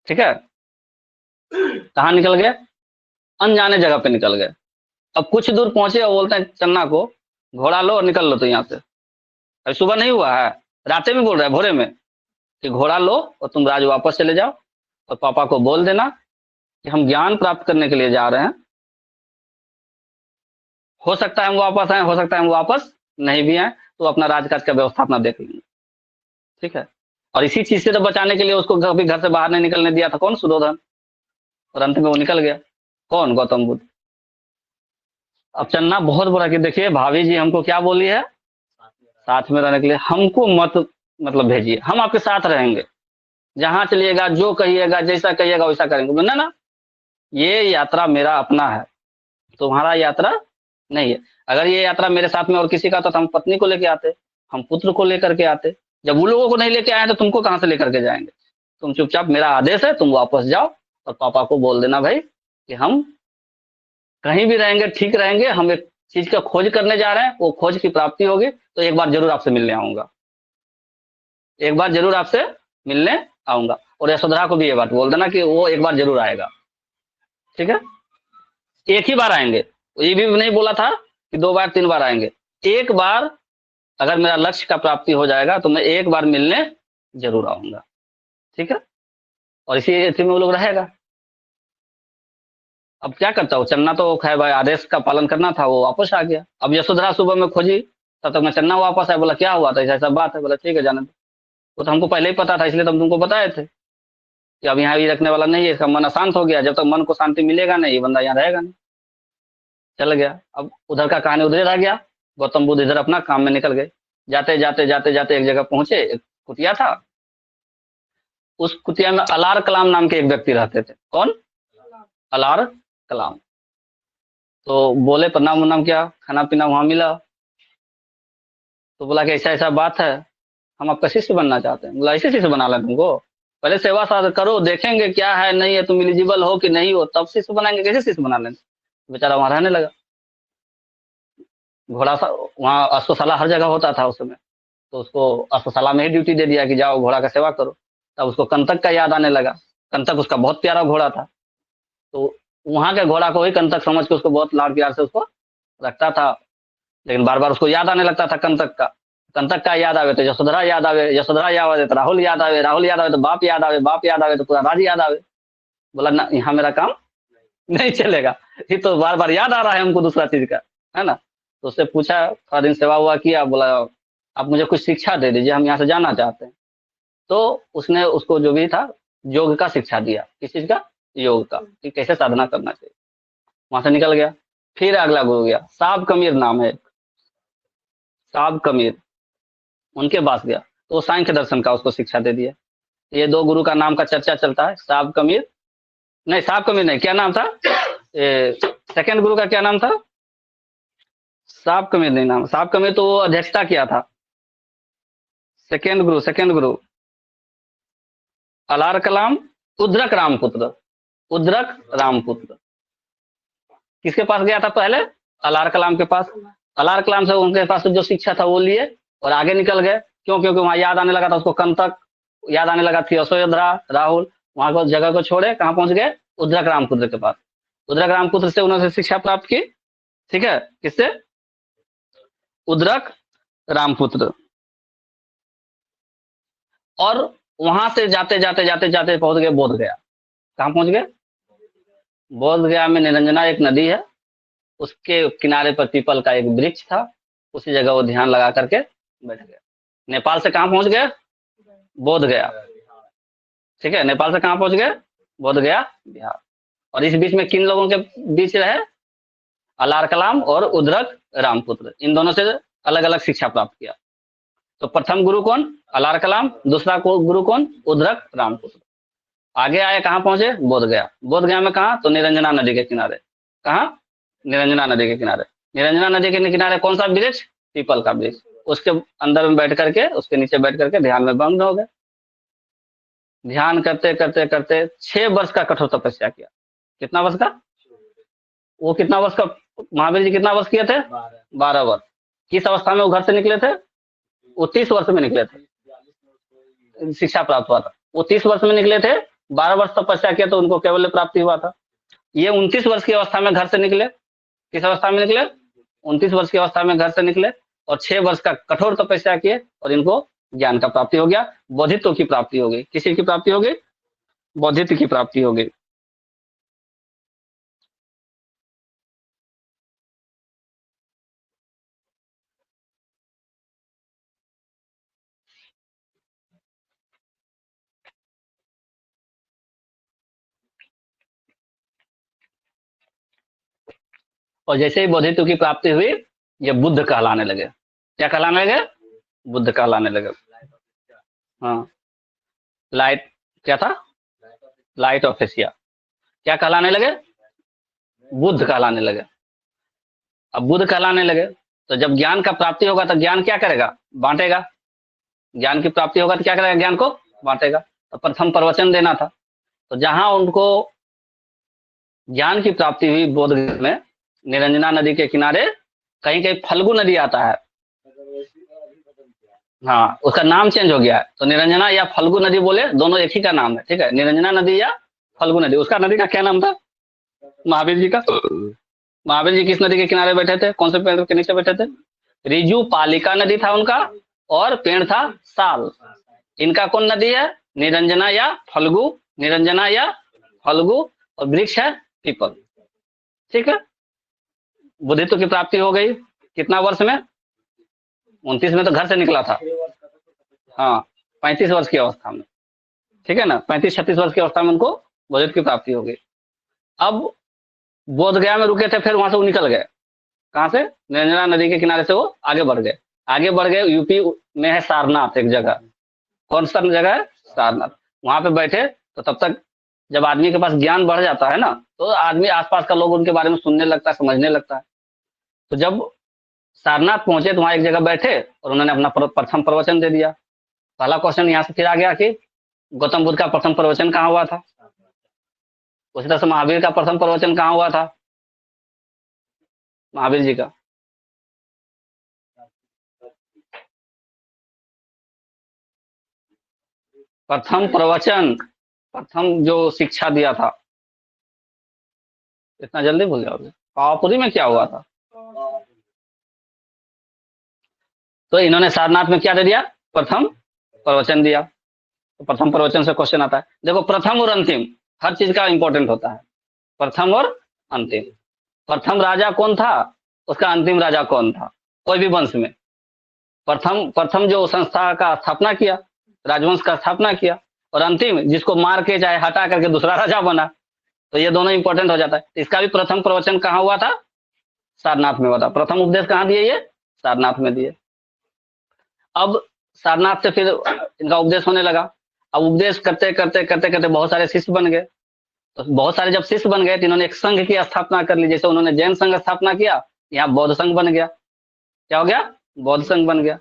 ठीक है। कहाँ निकल गए? अनजाने जगह पे निकल गए। अब कुछ दूर पहुंचे और बोलते हैं चन्ना को, घोड़ा लो और निकल लो तो यहाँ से। अभी सुबह नहीं हुआ है, राते में बोल रहा है, भोरे में, कि घोड़ा लो और तुम राज वापस चले जाओ, और पापा को बोल देना कि हम ज्ञान प्राप्त करने के लिए जा रहे हैं। हो सकता है हम वापस आए, हो सकता है हम वापस नहीं भी आए, तो अपना राजकाज का व्यवस्था अपना देख लेंगे, ठीक है। और इसी चीज से तो बचाने के लिए उसको कभी घर से बाहर नहीं निकलने दिया था। कौन? सुधोधन। और अंत में वो निकल गया। कौन? गौतम बुद्ध। अब चन्ना बहुत बुरा कि देखिए भाभी जी हमको क्या बोली है, साथ में रहने के लिए, हमको मत मतलब भेजिए, हम आपके साथ रहेंगे, जहां चलिएगा, जो कहिएगा, जैसा कहिएगा वैसा करेंगे। ना ना, ये यात्रा मेरा अपना है, तुम्हारा यात्रा नहीं है। अगर ये यात्रा मेरे साथ में और किसी का तो हम पत्नी को लेके आते, हम पुत्र को लेकर के आते। जब वो लोगों को नहीं लेके आए तो तुमको कहां से लेकर के जाएंगे? तुम चुपचाप, मेरा आदेश है, तुम वापस जाओ और पापा को बोल देना भाई कि हम कहीं भी रहेंगे, ठीक रहेंगे, हम एक चीज का खोज करने जा रहे हैं, वो खोज की प्राप्ति होगी तो एक बार जरूर आपसे मिलने आऊंगा, एक बार जरूर आपसे मिलने आऊंगा। और यशोधरा को भी ये बात बोल देना कि वो एक बार जरूर आएगा, ठीक है। एक ही बार आएंगे, ये भी नहीं बोला था कि 2 बार 3 बार आएंगे, एक बार। अगर मेरा लक्ष्य का प्राप्ति हो जाएगा तो मैं एक बार मिलने जरूर आऊंगा, ठीक है। और इसी में वो लोग रहेगा। अब क्या करता हूँ, चन्ना तो खैर भाई आदेश का पालन करना था, वो वापस आ गया। अब यशोधरा सुबह में खोजी, तब तक मैं चन्ना वापस आया। बोला क्या हुआ था? ऐसा ऐसा बात है। बोला ठीक है, जाने दो। वो तो हमको पहले ही पता था, इसलिए तो हम तुमको बताए थे कि अब यहाँ भी रखने वाला नहीं है, इसका मन अशांत हो गया, जब तक मन को शांति मिलेगा नहीं, ये बंदा यहाँ रहेगा नहीं। चल गया। अब उधर का कहानी उधर रह गया। गौतम बुद्ध इधर अपना काम में निकल गए। जाते जाते जाते जाते एक जगह पहुंचे, एक कुटिया था। उस कुटिया में अलार कलाम नाम के एक व्यक्ति रहते थे। कौन? अलार कलाम। तो बोले प्रणाम उन्नाम, क्या खाना पीना वहां मिला? तो बोला कि ऐसा ऐसा बात है, हम आपका शिष्य बनना चाहते हैं। बोला ऐसे शिष्य बना लें तुमको? पहले सेवा साध करो, देखेंगे क्या है नहीं है, तुम एलिजिबल हो कि नहीं हो, तब शिष्य बनाएंगे। कैसे शिष्य बना लें? बेचारा वहां रहने लगा। घोड़ा सा वहाँ अश्वशाला हर जगह होता था उस समय, तो उसको अश्वशाला में ही ड्यूटी दे दिया कि जाओ घोड़ा का सेवा करो। तब उसको कंटक का याद आने लगा। कंटक उसका बहुत प्यारा घोड़ा था, तो वहां के घोड़ा को ही कंटक समझ के उसको बहुत लाड़ प्यार से उसको रखता था। लेकिन बार बार उसको याद आने लगता था कंतक का याद आवे तो यशोधरा याद आवे, यशोधरा याद आवे तो राहुल याद आवे, राहुल याद आवे तो बाप याद आवे, बाप याद आवे तो पूरा राज्य याद आवे। बोला ना, यहाँ मेरा काम नहीं चलेगा, ये तो बार बार याद आ रहा है हमको दूसरा चीज का, है ना। तो उससे पूछा, थोड़ा दिन सेवा हुआ किया, बोला आप मुझे कुछ शिक्षा दे दीजिए, हम यहाँ से जाना चाहते हैं। तो उसने उसको जो भी था योग का शिक्षा दिया। किस चीज का? योग का, कि कैसे साधना करना चाहिए। वहां से निकल गया। फिर अगला गुरु गया, साब कमीर नाम है, साब कमीर, उनके पास गया तो सांख्य दर्शन का उसको शिक्षा दे दिया। ये दो गुरु का नाम का चर्चा चलता है, साब कमीर, नहीं साब कमीर नहीं, क्या नाम था सेकंड गुरु का, क्या नाम था? साब कमीर नहीं नाम, साब कमीर तो वो अध्यक्षता किया था। सेकंड गुरु अलार कलाम, उद्रक रामपुत्र, उद्रक रामपुत्र किसके पास गया था पहले? अलार कलाम के पास। अलार कलाम से उनके पास जो शिक्षा था वो लिए और आगे निकल गए। क्यों? क्योंकि वहां याद आने लगा था उसको, कंतक याद आने लगा थी, यशोधरा, राहुल। वहां को जगह को छोड़े, कहाँ पहुंच गए? उद्रक रामपुत्र के पास। उद्रक रामपुत्र से उन्होंने शिक्षा प्राप्त की। ठीक है, किससे? उद्रक रामपुत्र। और वहां से जाते जाते जाते जाते पहुंच गए बोध गया। कहाँ पहुंच गए? बोध गया में निरंजना एक नदी है, उसके किनारे पर पीपल का एक वृक्ष था, उसी जगह वो ध्यान लगा करके बैठ गया। नेपाल से कहाँ पहुंच गया? बोध गया। ठीक है, नेपाल से कहाँ पहुंच गए? बोध गया, बिहार। और इस बीच में किन लोगों के बीच रहे? अलार कलाम और उद्रक रामपुत्र, इन दोनों से अलग अलग शिक्षा प्राप्त किया। तो प्रथम गुरु कौन? अलार कलाम। दूसरा गुरु कौन? उद्रक रामपुत्र। आगे आए, कहाँ पहुंचे? बोध गया। बोध गया में कहा? तो निरंजना नदी के किनारे। कहा? निरंजना नदी के किनारे। निरंजना नदी के किनारे कौन सा वृक्ष? पीपल का वृक्ष। उसके अंदर में बैठ करके, उसके नीचे बैठ करके ध्यान में भंग हो गए। ध्यान करते करते करते 6 वर्ष का कठोर तपस्या किया। कितना वर्ष का? वो कितना वर्ष का? महावीर जी कितना वर्ष किए थे? 12 वर्ष। किस अवस्था में वो घर से निकले थे? वो 30 वर्ष में निकले थे, शिक्षा प्राप्त हुआ था। वो 30 वर्ष में निकले थे, 12 वर्ष तपस्या किया तो उनको कैवल्य प्राप्ति हुआ था। ये 29 वर्ष की अवस्था में घर से निकले। किस अवस्था में निकले? 29 वर्ष की अवस्था में घर से निकले और 6 वर्ष का कठोर तपस्या किए और इनको ज्ञान का प्राप्ति हो गया, बौद्धित्व की प्राप्ति हो गई। किसी की प्राप्ति हो गई? बौद्धित्व की प्राप्ति हो गई। और जैसे ही बौद्धित्व की प्राप्ति हुई, ये बुद्ध कहलाने लगे। क्या कहलाने लगे? बुद्ध कहलाने लगे। हाँ, लाइट, क्या था? Light of Asia. क्या कहलाने लगे? बुद्ध कहलाने लगे। अब बुद्ध कहलाने लगे तो जब ज्ञान का प्राप्ति होगा तो ज्ञान क्या करेगा? बांटेगा। ज्ञान की प्राप्ति होगा तो क्या करेगा? ज्ञान को बांटेगा। तो प्रथम प्रवचन देना था। तो जहां उनको ज्ञान की प्राप्ति हुई बोध में, निरंजना नदी के किनारे, कहीं कहीं फल्गु नदी आता है। हाँ, उसका नाम चेंज हो गया है, तो निरंजना या फल्गु नदी बोले, दोनों एक ही का नाम है। ठीक है, निरंजना नदी या फल्गु नदी। उसका नदी का क्या नाम था? महावीर जी का। महावीर जी किस नदी के किनारे बैठे थे? कौन से पेड़ के नीचे बैठे थे? रिजु पालिका नदी था उनका, और पेड़ था साल। इनका कौन नदी है? निरंजना या फल्गु। निरंजना या फल्गु, और वृक्ष है पीपल। ठीक है, बुद्धित्व की प्राप्ति हो गई। कितना वर्ष में? 29 में तो घर से निकला था। हाँ, 35 वर्ष की अवस्था में। ठीक है ना, 35-36 वर्ष की अवस्था में उनको बुद्धित्व की प्राप्ति हो गई। अब बोध गया में रुके थे, फिर वहां से वो निकल गए। कहाँ से? निरंजना नदी के किनारे से वो आगे बढ़ गए। आगे बढ़ गए, यूपी में है सारनाथ एक जगह। कौन सा जगह है? सारनाथ। वहां पे बैठे तो तब तक जब आदमी के पास ज्ञान बढ़ जाता है ना, तो आदमी आसपास का लोग उनके बारे में सुनने लगता है, समझने लगता है। तो जब सारनाथ पहुंचे तो वहां एक जगह बैठे और उन्होंने अपना प्रथम प्रवचन दे दिया। पहला क्वेश्चन यहाँ से फिर आ गया कि गौतम बुद्ध का प्रथम प्रवचन कहाँ हुआ था? उसी तरह से महावीर का प्रथम प्रवचन कहाँ हुआ था? महावीर जी का प्रथम प्रवचन, प्रथम जो शिक्षा दिया था, इतना जल्दी भूल जाओगे? पावापुरी में क्या हुआ था? तो इन्होंने सारनाथ में क्या दे दिया, प्रथम प्रवचन दिया। तो प्रथम प्रवचन से क्वेश्चन आता है। देखो प्रथम और अंतिम हर चीज का इंपॉर्टेंट होता है, प्रथम और अंतिम। प्रथम राजा कौन था, उसका अंतिम राजा कौन था, कोई भी वंश में। प्रथम प्रथम जो संस्था का स्थापना किया, राजवंश का स्थापना किया, और अंतिम जिसको मार के चाहे हटा करके दूसरा राजा बना। तो ये दोनों इंपॉर्टेंट हो जाता है। इसका भी प्रथम प्रवचन कहाँ हुआ था, सारनाथ में हुआ था। प्रथम उपदेश कहाँ दिए, ये सारनाथ में दिए। अब सारनाथ से फिर इनका उपदेश होने लगा। अब उपदेश करते करते करते करते बहुत सारे शिष्य बन गए। तो बहुत सारे जब शिष्य बन गए तो इन्होंने एक संघ की स्थापना कर ली। जैसे उन्होंने जैन संघ स्थापना किया, यहाँ बौद्ध संघ बन गया। क्या हो गया, बौद्ध संघ बन गया।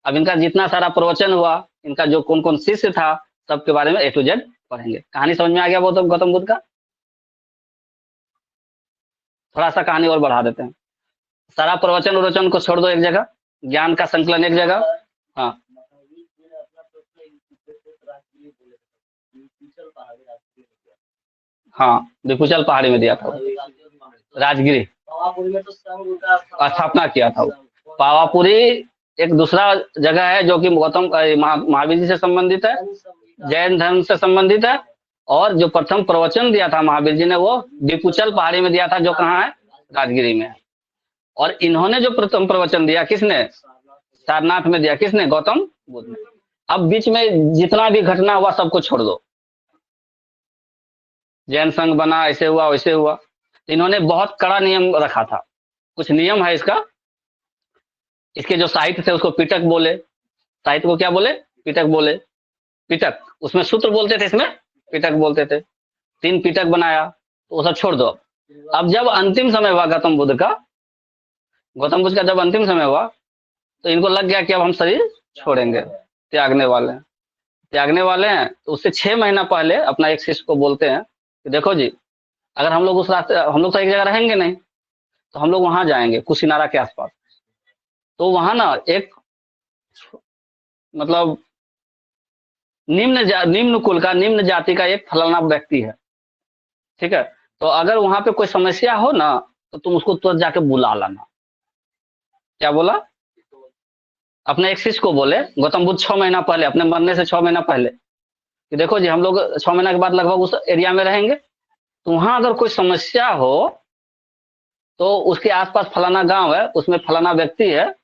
अब इनका जितना सारा प्रवचन हुआ, इनका जो कौन कौन शिष्य था, सबके बारे में A to Z पढ़ेंगे। कहानी समझ में आ गया गौतम बुद्ध का? थोड़ा सा कहानी और बढ़ा देते हैं। सारा प्रवचन उवचन को छोड़ दो एक जगह, ज्ञान का संकलन एक जगह। हाँ हाँ, विपुचल पहाड़ी में दिया था, राजगिरी स्थापना किया था। पावापुरी एक दूसरा जगह है जो कि गौतम महावीर जी से संबंधित है, जैन धर्म से संबंधित है। और जो प्रथम प्रवचन दिया था महावीर जी ने, वो विपुचल पहाड़ी में दिया था, जो कहाँ है, राजगिरी में है। और इन्होंने जो प्रथम प्रवचन दिया, किसने, सारनाथ में दिया, किसने, गौतम बुद्ध ने। अब बीच में जितना भी घटना हुआ सबको छोड़ दो, जैन संघ बना, ऐसे हुआ वैसे हुआ। इन्होंने बहुत कड़ा नियम रखा था। कुछ नियम है इसका। इसके जो साहित्य थे उसको पिटक बोले, साहित्य को क्या बोले, पिटक बोले। पिटक, उसमें सूत्र बोलते थे, इसमें पिटक बोलते थे। 3 पिटक बनाया, तो वो सब छोड़ दो। अब जब अंतिम समय हुआ गौतम बुद्ध का जब अंतिम समय हुआ, तो इनको लग गया कि अब हम शरीर छोड़ेंगे, त्यागने वाले हैं। तो उससे 6 महीना पहले अपना एक शिष्य को बोलते हैं कि देखो जी, अगर हम लोग उस रास्ते, हम लोग तो एक जगह रहेंगे नहीं, तो हम लोग वहां जाएंगे कुशीनारा के आसपास। तो वहां ना एक मतलब निम्न कुल का, निम्न जाति का एक फलाना व्यक्ति है, ठीक है। तो अगर वहां पे कोई समस्या हो ना, तो तुम उसको तुरंत जाके बुला लाना। क्या बोला, अपने एक शिष्य को बोले गौतम बुद्ध 6 महीना पहले, अपने मरने से 6 महीना पहले, कि देखो जी, हम लोग 6 महीना के बाद लगभग उस एरिया में रहेंगे। तो वहां अगर कोई समस्या हो, तो उसके आसपास फलाना गांव है, उसमें फलाना व्यक्ति है,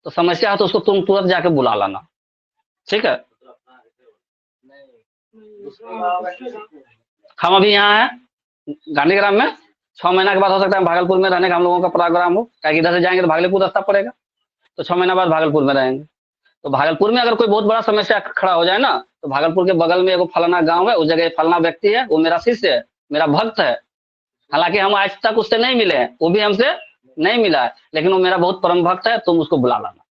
तो समस्या हो तो उसको तुम तुरंत जाके बुला लाना, ठीक है। हम अभी यहाँ हैं गांधीग्राम में। 6 महीना के बाद हो सकता है भागलपुर में रहने का हम लोगों का प्रोग्राम हो, क्या इधर से जाएंगे तो भागलपुर रास्ता पड़ेगा, तो 6 महीना बाद भागलपुर में रहेंगे। तो भागलपुर में अगर कोई बहुत बड़ा समस्या खड़ा हो जाए ना, तो भागलपुर के बगल में एक फलाना गांव है, उस जगह फलाना व्यक्ति है, वो मेरा शिष्य है, मेरा भक्त है। हालांकि हम आज तक उससे नहीं मिले हैं, वो भी हमसे नहीं मिला है, लेकिन वो मेरा बहुत परम भक्त है, तुम उसको बुला लाना,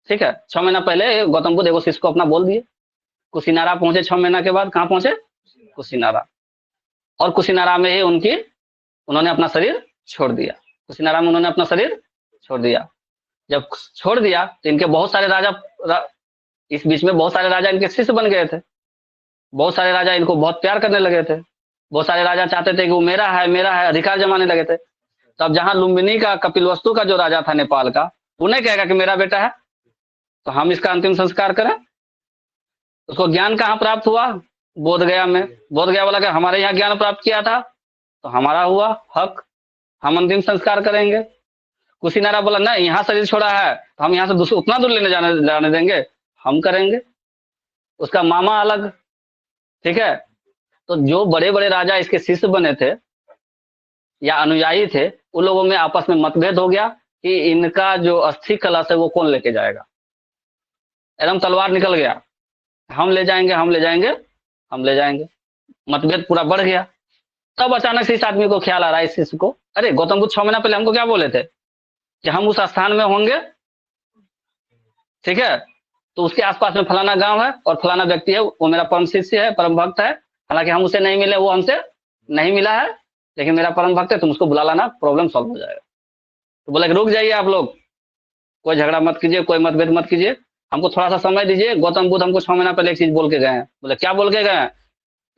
ठीक है। 6 महीना पहले गौतम बुद्ध एगो शिष्य को अपना बोल दिए। कुशीनारा पहुंचे 6 महीना के बाद, कहाँ पहुंचे, कुशीनारा। और कुशीनारा में ही उन्होंने अपना शरीर छोड़ दिया। कुशीनारा में उन्होंने अपना शरीर छोड़ दिया। जब छोड़ दिया तो इनके बहुत सारे इस बीच में बहुत सारे राजा इनके शिष्य बन गए थे। बहुत सारे राजा इनको बहुत प्यार करने लगे थे। बहुत सारे राजा चाहते थे कि वो मेरा है, अधिकार जमाने लगे थे। तब जहां लुम्बिनी का, कपिलवस्तु का जो राजा था नेपाल का, उन्हें कहेगा कि मेरा बेटा है, तो हम इसका अंतिम संस्कार करें। उसको ज्ञान कहाँ प्राप्त हुआ, बोध गया में। बोध गया वाला हमारे यहाँ ज्ञान प्राप्त किया था, तो हमारा हुआ हक, हम अंतिम संस्कार करेंगे। कुशीनारा बोला नहीं, यहाँ शरीर छोड़ा है तो हम यहाँ से उतना दूर लेने जाने देंगे, हम करेंगे। उसका मामा अलग, ठीक है। तो जो बड़े बड़े राजा इसके शिष्य बने थे या अनुयायी थे, उन लोगों में आपस में मतभेद हो गया कि इनका जो अस्थि कलश है वो कौन लेके जाएगा। एकदम तलवार निकल गया, हम ले जाएंगे। मतभेद पूरा बढ़ गया। तब अचानक से इस आदमी को ख्याल आ रहा है, इस शिष्य को, अरे गौतम बुद्ध 6 महीना पहले हमको क्या बोले थे कि हम उस स्थान में होंगे, ठीक है। तो उसके आसपास में फलाना गांव है और फलाना व्यक्ति है, वो मेरा परम शिष्य है, परम भक्त है। हालांकि हम उसे नहीं मिले, वो हमसे नहीं मिला है, लेकिन मेरा परम भक्त है, तुम उसको बुला लाना, प्रॉब्लम सॉल्व हो जाएगा। तो बोला कि रुक जाइए आप लोग, कोई झगड़ा मत कीजिए, कोई मतभेद मत कीजिए, हमको थोड़ा सा समय दीजिए। गौतम बुद्ध हमको 6 महीना पहले एक चीज बोल के गए हैं। बोले क्या बोल के गए हैं,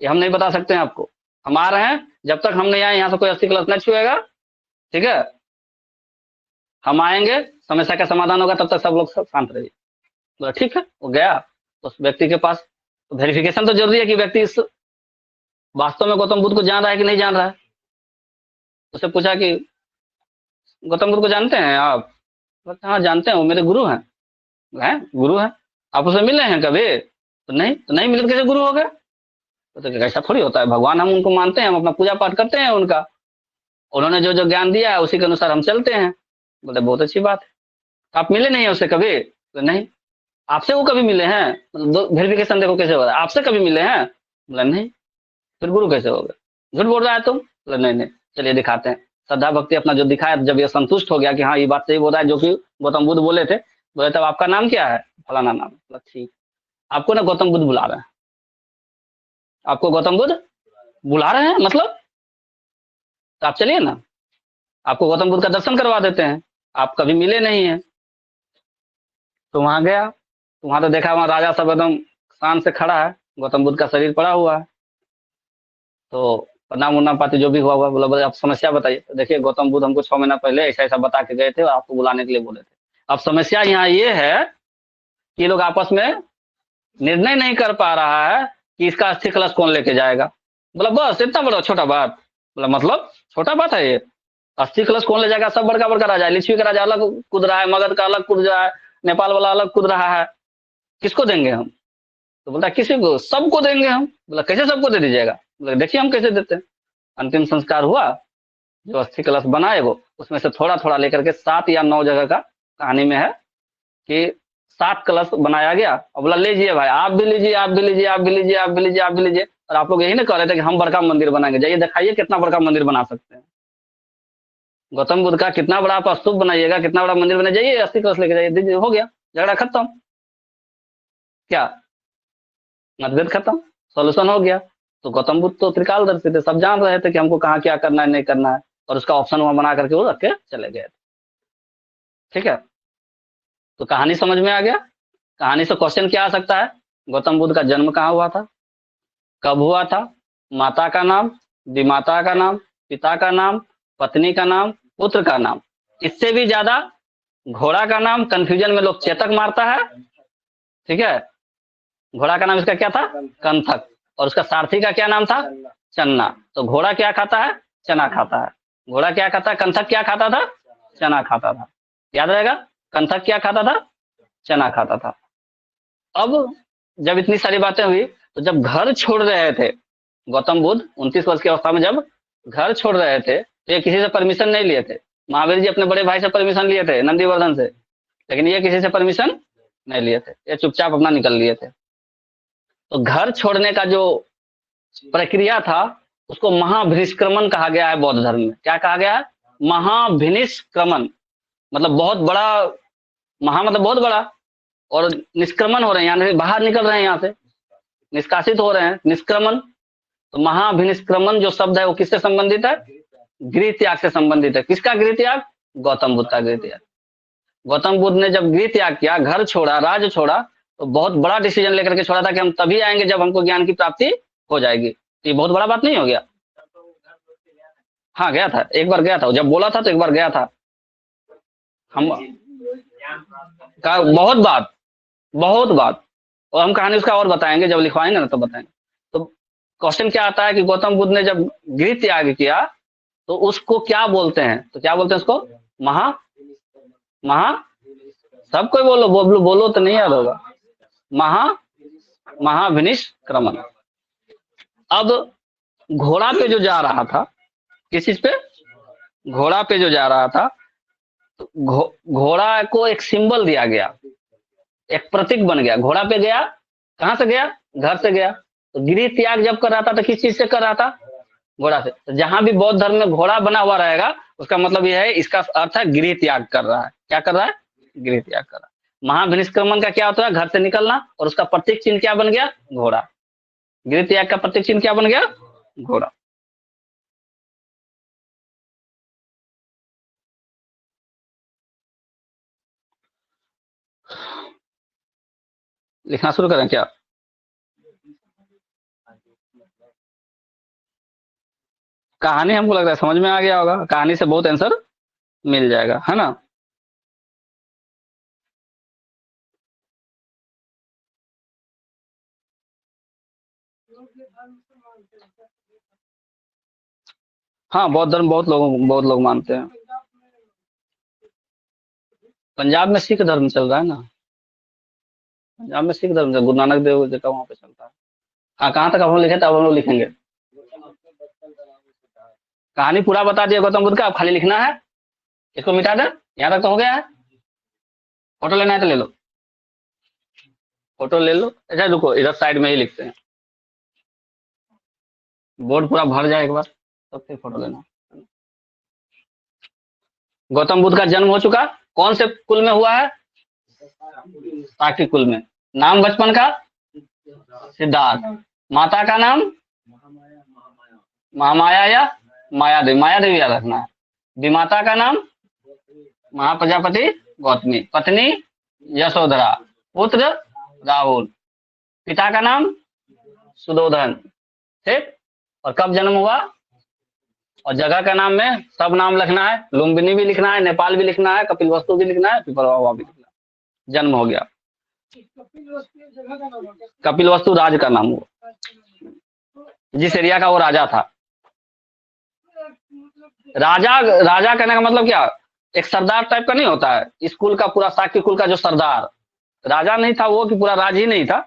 ये हम नहीं बता सकते हैं आपको, हम आ रहे हैं, जब तक हम नहीं आए यहाँ से कोई अस्थि कलश नहीं छुएगा, ठीक है। हम आएंगे, समस्या का समाधान होगा, तब तक सब लोग सब शांत रहिए। बोला ठीक है, वो गया तो उस व्यक्ति के पास। तो वेरिफिकेशन तो जरूरी है कि व्यक्ति इस वास्तव में गौतम बुद्ध को जान रहा है कि नहीं जान रहा है। उससे पूछा कि गौतम बुद्ध को जानते हैं आप? बोलते हाँ जानते हैं, वो मेरे गुरु हैं। हैं गुरु हैं? आप उससे मिले हैं कभी? तो नहीं। तो नहीं मिले तो कैसे गुरु हो गए? तो ऐसा थोड़ी होता है, भगवान हम उनको मानते हैं, हम अपना पूजा पाठ करते हैं उनका, उन्होंने जो जो ज्ञान दिया है उसी के अनुसार हम चलते हैं। बोले बहुत अच्छी बात है। आप मिले नहीं है उससे कभी? तो नहीं। आपसे वो कभी मिले हैं? मतलब वेरिफिकेशन देखो कैसे हो रहा है, आपसे कभी मिले हैं? बोला नहीं। फिर गुरु कैसे हो गए? झूठ बोल रहा है तुम? बोला नहीं नहीं, चलिए दिखाते हैं। श्रद्धा भक्ति अपना जो दिखाया, जब ये संतुष्ट हो गया कि हाँ ये बात सही बोल रहा है जो कि गौतम बुद्ध बोले थे, बोले तब आपका नाम क्या है? फलाना नाम। बोला ठीक, आपको ना गौतम बुद्ध बुला रहे हैं, आपको गौतम बुद्ध बुला रहे हैं मतलब, तो आप चलिए ना, आपको गौतम बुद्ध का दर्शन करवा देते हैं, आप कभी मिले नहीं है। तो वहां गया, तो वहां तो देखा वहां राजा सब एकदम शान से खड़ा है, गौतम बुद्ध का शरीर पड़ा हुआ है। तो प्रणाम उन्नाम पाती जो भी हुआ हुआ, बोला बोले आप समस्या बताइए। तो देखिए गौतम बुद्ध हमको 6 महीना पहले ऐसा ऐसा बता के गए थे और आपको बुलाने के लिए बोले थे। अब समस्या यहाँ ये है कि ये लोग आपस में निर्णय नहीं कर पा रहा है कि इसका अस्थि कलश कौन लेके जाएगा। बोला बस इतना बड़ा छोटा बात? बोला मतलब छोटा बात है ये? अस्थि कलश कौन ले जाएगा? सब बड़का बड़का राजा है, लिच्छवी का राजा अलग कूद रहा है, मगध का अलग कूद रहा है, नेपाल वाला अलग कूद रहा है, किसको देंगे हम? तो बोलता किसी को, सबको देंगे हम। बोला कैसे सबको दे दीजिएगा? बोला देखिए हम कैसे देते हैं। अंतिम संस्कार हुआ, जो अस्थि कलश बनाए वो उसमें से थोड़ा थोड़ा लेकर के 7 या 9 जगह का कहानी में है कि 7 कलश बनाया गया। और बोला लीजिए भाई, आप भी लीजिए, आप भी लीजिए, आप भी लीजिए, आप भी लीजिए, आप भी लीजिए। और आप लोग यही ना कह रहे थे कि हम बड़का मंदिर बनाएंगे, जाइए दिखाइए कितना बड़का मंदिर बना सकते हैं। गौतम बुद्ध का कितना बड़ा आप स्तूप बनाइएगा, कितना बड़ा मंदिर बनाइए, जाइए अस्थि कलश लेके जाइए, दीजिए, हो गया, झगड़ा खत्म। क्या मतभेद खत्म, सोल्यूशन हो गया। तो गौतम बुद्ध तो त्रिकालदर्शी थे, सब जान रहे थे कि हमको कहाँ क्या करना है नहीं करना है, और उसका ऑप्शन वहां बना करके वो रख के चले गए। ठीक है, तो कहानी समझ में आ गया। कहानी से क्वेश्चन क्या आ सकता है? गौतम बुद्ध का जन्म कहाँ हुआ था, कब हुआ था, माता का नाम, विमाता का नाम, पिता का नाम, पत्नी का नाम, पुत्र का नाम। इससे भी ज्यादा घोड़ा का नाम कंफ्यूजन में लोग चेतक मारता है। ठीक है, घोड़ा का नाम इसका क्या था? कंथक। और उसका सारथी का क्या नाम था? चन्ना। तो घोड़ा क्या खाता है? चना खाता है। घोड़ा क्या खाता है? कंथक क्या खाता था? चना खाता था। याद रहेगा, कंथक क्या खाता था? चना खाता था। अब जब इतनी सारी बातें हुई, तो जब घर छोड़ रहे थे गौतम बुद्ध 29 वर्ष की अवस्था में, जब घर छोड़ रहे थे तो ये किसी से परमिशन नहीं लिए थे। महावीर जी अपने बड़े भाई से परमिशन लिए थे, नंदीवर्धन से, लेकिन ये किसी से परमिशन नहीं लिए थे, ये चुपचाप अपना निकल लिए थे। तो घर छोड़ने का जो प्रक्रिया था उसको महाभिनिष्क्रमण कहा गया है बौद्ध धर्म में। क्या कहा गया है? महाभिनिष्क्रमण। मतलब बहुत बड़ा, महा मतलब बहुत बड़ा, और निष्क्रमण हो रहे हैं, यानी बाहर निकल रहे हैं, यहाँ से निष्कासित हो रहे हैं, निष्क्रमण। तो महाभिनिष्क्रमण जो शब्द है वो किससे संबंधित है? गृह त्याग से संबंधित है। किसका गृह त्याग? गौतम बुद्ध का गृह त्याग। गौतम बुद्ध ने जब गृह त्याग किया, घर छोड़ा, राज्य छोड़ा, तो बहुत बड़ा डिसीजन लेकर के छोड़ा था कि हम तभी आएंगे जब हमको ज्ञान की प्राप्ति हो जाएगी। तो ये बहुत बड़ा बात नहीं हो गया? हाँ गया था, एक बार गया था, जब बोला था तो एक बार गया था। हम का बहुत बात, बहुत बात, और हम कहानी उसका और बताएंगे, जब लिखवाएंगे ना तो बताएंगे। तो क्वेश्चन क्या आता है कि गौतम बुद्ध ने जब गृह त्याग किया तो उसको क्या बोलते हैं? तो क्या बोलते हैं उसको? महा महा सब कोई बोलो, बोलो बोलो तो नहीं याद होगा। महा महाभिनिष्क्रमण। अब घोड़ा पे जो जा रहा था, किस चीज पे? घोड़ा पे जो जा रहा था, तो घोड़ा को एक सिंबल दिया गया, एक प्रतीक बन गया। घोड़ा पे गया, कहां से गया? घर से गया। तो गृह त्याग जब कर रहा था तो किस चीज से कर रहा था? घोड़ा से। तो जहां भी बौद्ध धर्म में घोड़ा बना हुआ रहेगा उसका मतलब यह है, इसका अर्थ है गृह त्याग कर रहा है। क्या कर रहा है? गृह त्याग कर रहा है। महाभिनिष्क्रमण का क्या होता है? घर से निकलना, और उसका प्रतीक चिन्ह क्या बन गया? घोड़ा। गृह त्याग का प्रतीक चिन्ह क्या बन गया? घोड़ा। लिखना शुरू करें क्या? कहानी हमको लग रहा है समझ में आ गया होगा, कहानी से बहुत आंसर मिल जाएगा, है ना। हाँ, बौद्ध धर्म बहुत लोग मानते हैं। पंजाब में सिख धर्म चल रहा है ना। पंजाब में सिख धर्म गुरु नानक देव जी का वहाँ पे चलता है। हाँ, कहाँ तक हम लोग लिखे थे, अब हम लोग लिखेंगे। कहानी पूरा बता दिया गौतम बुद्ध का, अब खाली लिखना है। इसको मिटा दे, यहाँ तक तो हो गया है। फोटो लेना है तो ले लो, फोटो ले लो। अच्छा रुको, इधर साइड में ही लिखते हैं, बोर्ड पूरा भर जाए एक बार तब फिर फोटो लेना। गौतम बुद्ध का जन्म हो चुका, कौन से कुल में हुआ है? शाक्य कुल में। नाम बचपन का? सिद्धार्थ। माता का नाम? महामाया या माया देवी? माया देवी याद रखना है। विमाता का नाम? महाप्रजापति गौतमी। पत्नी यशोधरा। पुत्र राहुल। पिता का नाम सुदोधन। ठीक। और कब जन्म हुआ? और जगह का नाम में सब नाम लिखना है, लुम्बिनी भी लिखना है, नेपाल भी लिखना है, कपिलवस्तु भी लिखना है, पिपरवावा भी लिखना है। जन्म हो गया। कपिलवस्तु राज का नाम हुआ, जिस एरिया का वो राजा था। राजा, राजा कहने का मतलब क्या? एक सरदार टाइप का नहीं होता है स्कूल का, पूरा शाक्य कुल का जो सरदार। राजा नहीं था वो कि पूरा राज ही नहीं था,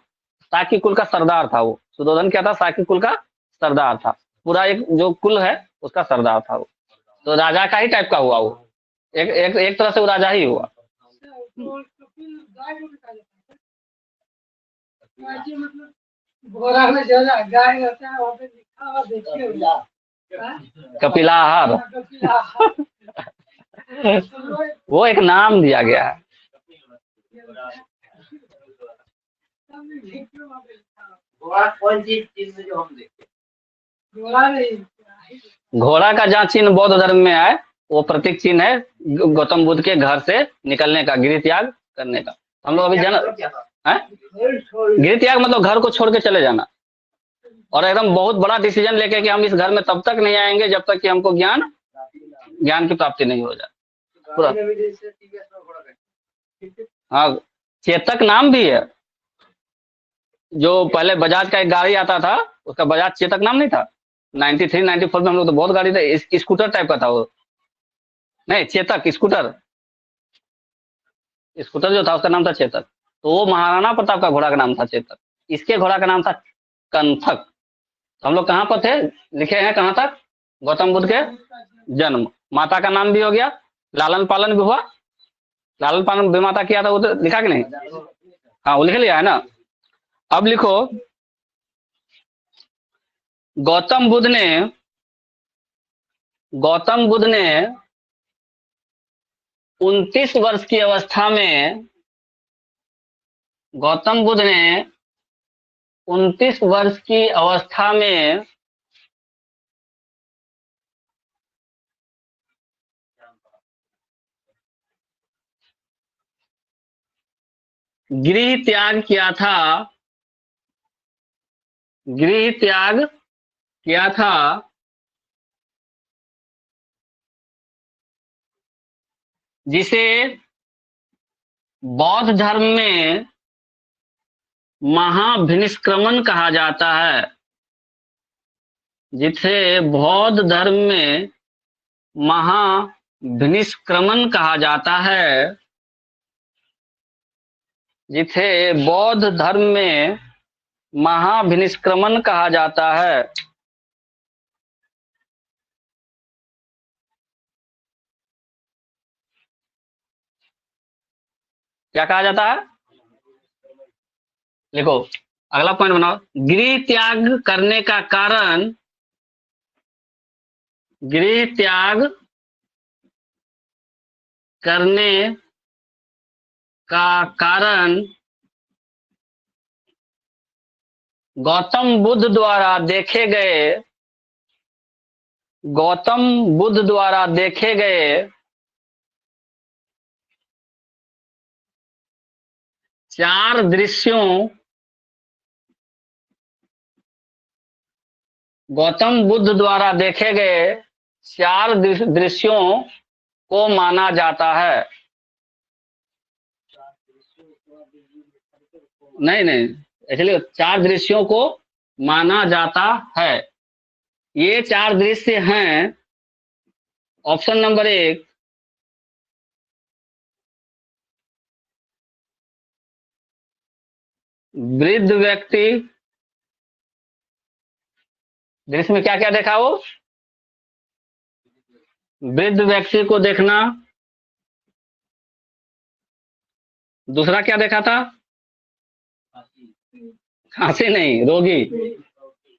शाक्य कुल का सरदार था वो। सुदोधन क्या था? शाक्य कुल का सरदार था, पूरा एक जो कुल है उसका सरदार था वो। तो राजा का ही टाइप का हुआ वो, एक तरह से वो राजा ही हुआ। कपिलाहार वो एक नाम दिया गया है। घोड़ा का जहाँ चिन्ह बौद्ध धर्म में है, वो प्रतीक चिन्ह है गौतम बुद्ध के घर से निकलने का, गृह त्याग करने का। हम लोग अभी गृह त्याग मतलब घर को छोड़ के चले जाना, और एकदम बहुत बड़ा डिसीजन लेके कि हम इस घर में तब तक नहीं आएंगे जब तक कि हमको ज्ञान की प्राप्ति नहीं हो जाए पूरा। हाँ, चेतक नाम भी है। जो पहले बजाज का एक गाड़ी आता था, उसका बजाज चेतक नाम नहीं था। 93 94 में हम लोग तो बहुत गाड़ी था, स्कूटर टाइप का था वो। नहीं, चेतक स्कूटर, स्कूटर जो था उसका नाम था चेतक। तो वो महाराणा प्रताप का घोड़ा का नाम था चेतक, इसके घोड़ा का नाम था कंथक। तो हम लोग कहाँ पर थे, लिखे हैं कहाँ तक? गौतम बुद्ध के जन्म, माता का नाम भी हो गया, लालन पालन भी हुआ। लालन पालन विमाता किया था वो तो लिखा कि नहीं? हाँ, वो लिख लिया है ना। अब लिखो, गौतम बुद्ध ने 29 वर्ष की अवस्था में, गौतम बुद्ध ने 29 वर्ष की अवस्था में गृह त्याग किया था, गृह त्याग किया था जिसे बौद्ध धर्म में महाभिनिष्क्रमण कहा जाता है, जिसे बौद्ध धर्म में महाभिनिष्क्रमण कहा जाता है, जिसे बौद्ध धर्म में महाभिनिष्क्रमण कहा जाता है। क्या कहा जाता है? लिखो, अगला पॉइंट बनाओ। गृह त्याग करने का कारण, गृह त्याग करने का कारण गौतम बुद्ध द्वारा देखे गए, गौतम बुद्ध द्वारा देखे गए 4 दृश्यों, गौतम बुद्ध द्वारा देखे गए 4 दृश्यों को माना जाता है। नहीं, एक्चुअली 4 दृश्यों को माना जाता है। ये 4 दृश्य हैं। ऑप्शन नंबर 1, वृद्ध व्यक्ति। दृश्य में क्या क्या देखा वो? वृद्ध व्यक्ति को देखना। दूसरा क्या देखा था? खांसी नहीं, रोगी।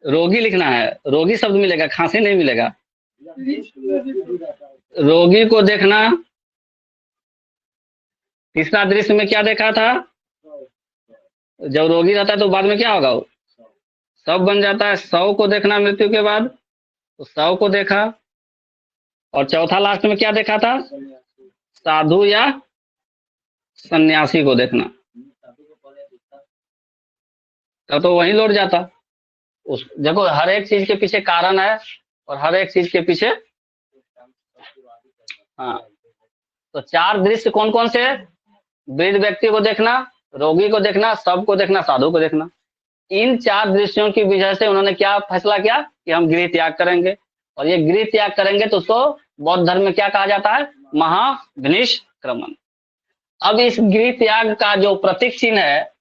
रोगी लिखना है, रोगी शब्द मिलेगा, खांसी नहीं मिलेगा। रोगी को देखना। तीसरा दृश्य में क्या देखा था? जब रोगी रहता है तो बाद में क्या होगा? वो शव बन जाता है। शव को देखना मृत्यु के बाद, तो शव को देखा। और चौथा लास्ट में क्या देखा था? साधु या सन्यासी को देखना। तब तो वहीं लौट जाता। उस देखो, हर एक चीज के पीछे कारण है और हर एक चीज के पीछे। हाँ, तो 4 दृश्य कौन कौन से? वृद्ध व्यक्ति को देखना, रोगी को देखना, शव को देखना, साधु को देखना। इन 4 दृश्यों की वजह से उन्होंने क्या फैसला किया कि हम गृह त्याग करेंगे। और ये गृह त्याग करेंगे तो उसको बौद्ध धर्म में क्या कहा जाता है? महाविनिष्क्रमण। अब इस गृह त्याग का जो प्रतीक चिन्ह है,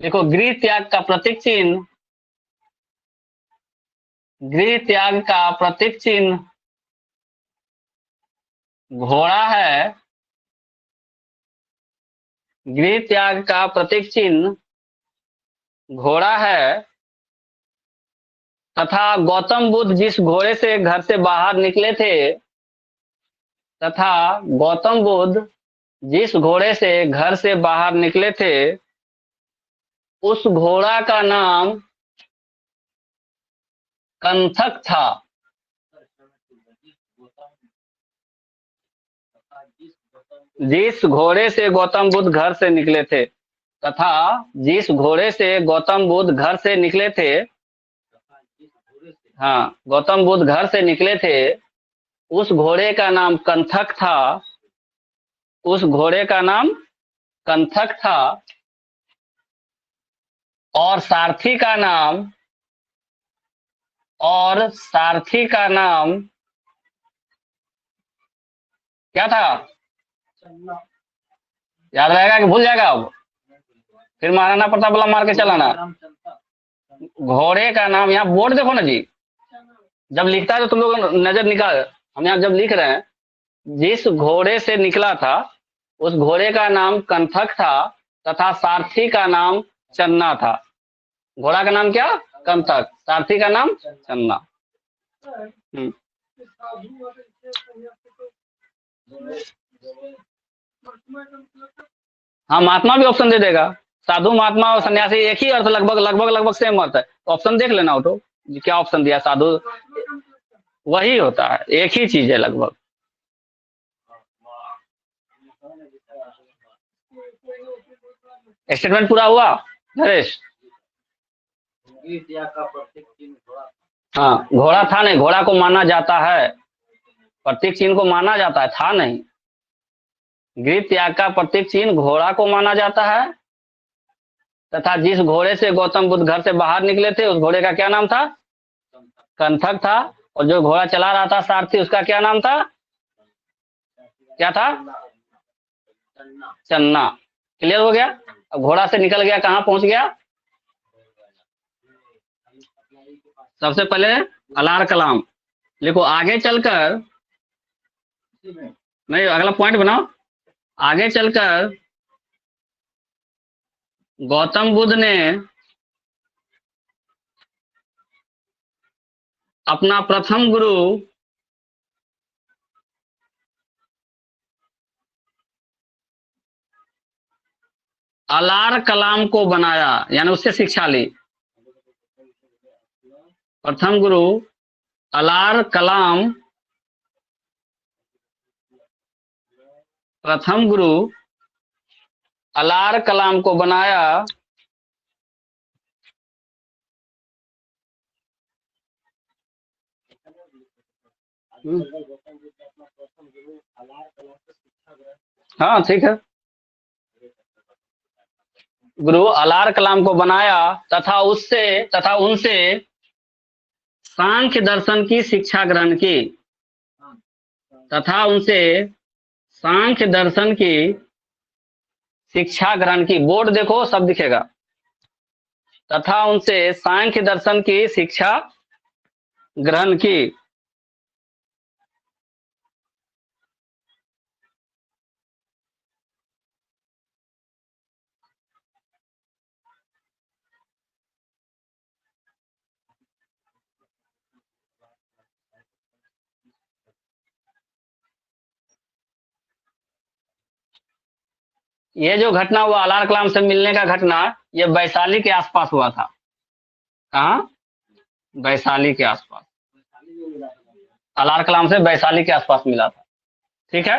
देखो, गृह त्याग का प्रतीक चिन्ह, गृह त्याग का प्रतीक चिन्ह घोड़ा है। गृह त्याग का प्रतीक चिन्ह घोड़ा है। तथा गौतम बुद्ध जिस घोड़े से घर से बाहर निकले थे, तथा गौतम बुद्ध जिस घोड़े से घर से बाहर निकले थे, उस घोड़ा का नाम कंथक था। जिस घोड़े से गौतम बुद्ध घर से निकले थे, तथा जिस घोड़े से गौतम बुद्ध घर से निकले थे, हाँ, गौतम बुद्ध घर से निकले थे, उस घोड़े का नाम कंथक था। उस घोड़े का नाम कंथक था। और सारथी का नाम, और सारथी का नाम क्या था? याद रहेगा कि भूल जाएगा? अब फिर महाराणा प्रताप वाला मार के चलाना। घोड़े का नाम, यहाँ बोर्ड देखो ना जी, जब लिखता है तो तुम लोग नजर निकाल। हम यहाँ जब लिख रहे हैं, जिस घोड़े से निकला था उस घोड़े का नाम कंथक था, तथा सारथी का नाम चन्ना था। घोड़ा का नाम क्या? कंथक। सारथी का नाम चन्ना। हाँ, महात्मा भी ऑप्शन दे देगा। साधु, महात्मा और सन्यासी एक ही अर्थ, लगभग लगभग लगभग सेम अर्थ है। तो ऑप्शन देख लेना उठो, क्या ऑप्शन दिया? साधु वही होता है, एक ही चीज है लगभग। स्टेटमेंट पूरा हुआ नरेश? हाँ, घोड़ा था नहीं, घोड़ा को माना जाता है। प्रतीक चिन्ह को माना जाता है, था नहीं। गृह त्याग का प्रतीक चिन्ह घोड़ा को माना जाता है। तथा जिस घोड़े से गौतम बुद्ध घर से बाहर निकले थे, उस घोड़े का क्या नाम था? कंथक था। और जो घोड़ा चला रहा था सारथी, उसका क्या नाम था? क्या था? चन्ना। क्लियर हो गया? अब घोड़ा से निकल गया, कहाँ पहुंच गया? सबसे पहले अलार कलाम लिखो। आगे चलकर, नहीं, अगला पॉइंट बनाओ। आगे चलकर गौतम बुद्ध ने अपना प्रथम गुरु अलार कलाम को बनाया, यानी उससे शिक्षा ली। प्रथम गुरु अलार कलाम, प्रथम गुरु अलार कलाम को बनाया। हाँ, ठीक है। गुरु अलार कलाम को बनाया तथा उनसे सांख्य दर्शन की शिक्षा ग्रहण की, तथा उनसे सांख्य दर्शन की शिक्षा ग्रहण की। बोर्ड देखो, सब दिखेगा। तथा उनसे सांख्य दर्शन की शिक्षा ग्रहण की। ये जो घटना हुआ अलार कलाम से मिलने का घटना, ये वैशाली के आसपास हुआ था। कहाँ? वैशाली के आसपास। अलार कलाम से वैशाली के आसपास मिला था। ठीक है।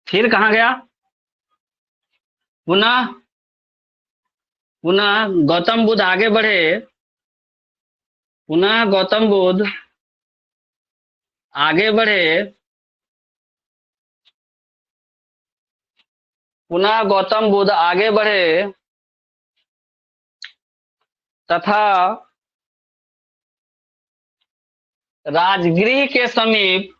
फिर कहाँ गया? पुनः पुनः गौतम बुद्ध आगे बढ़े। पुनः गौतम बुद्ध आगे बढ़े। पुनः गौतम बुद्ध आगे बढ़े तथा राजगृह के समीप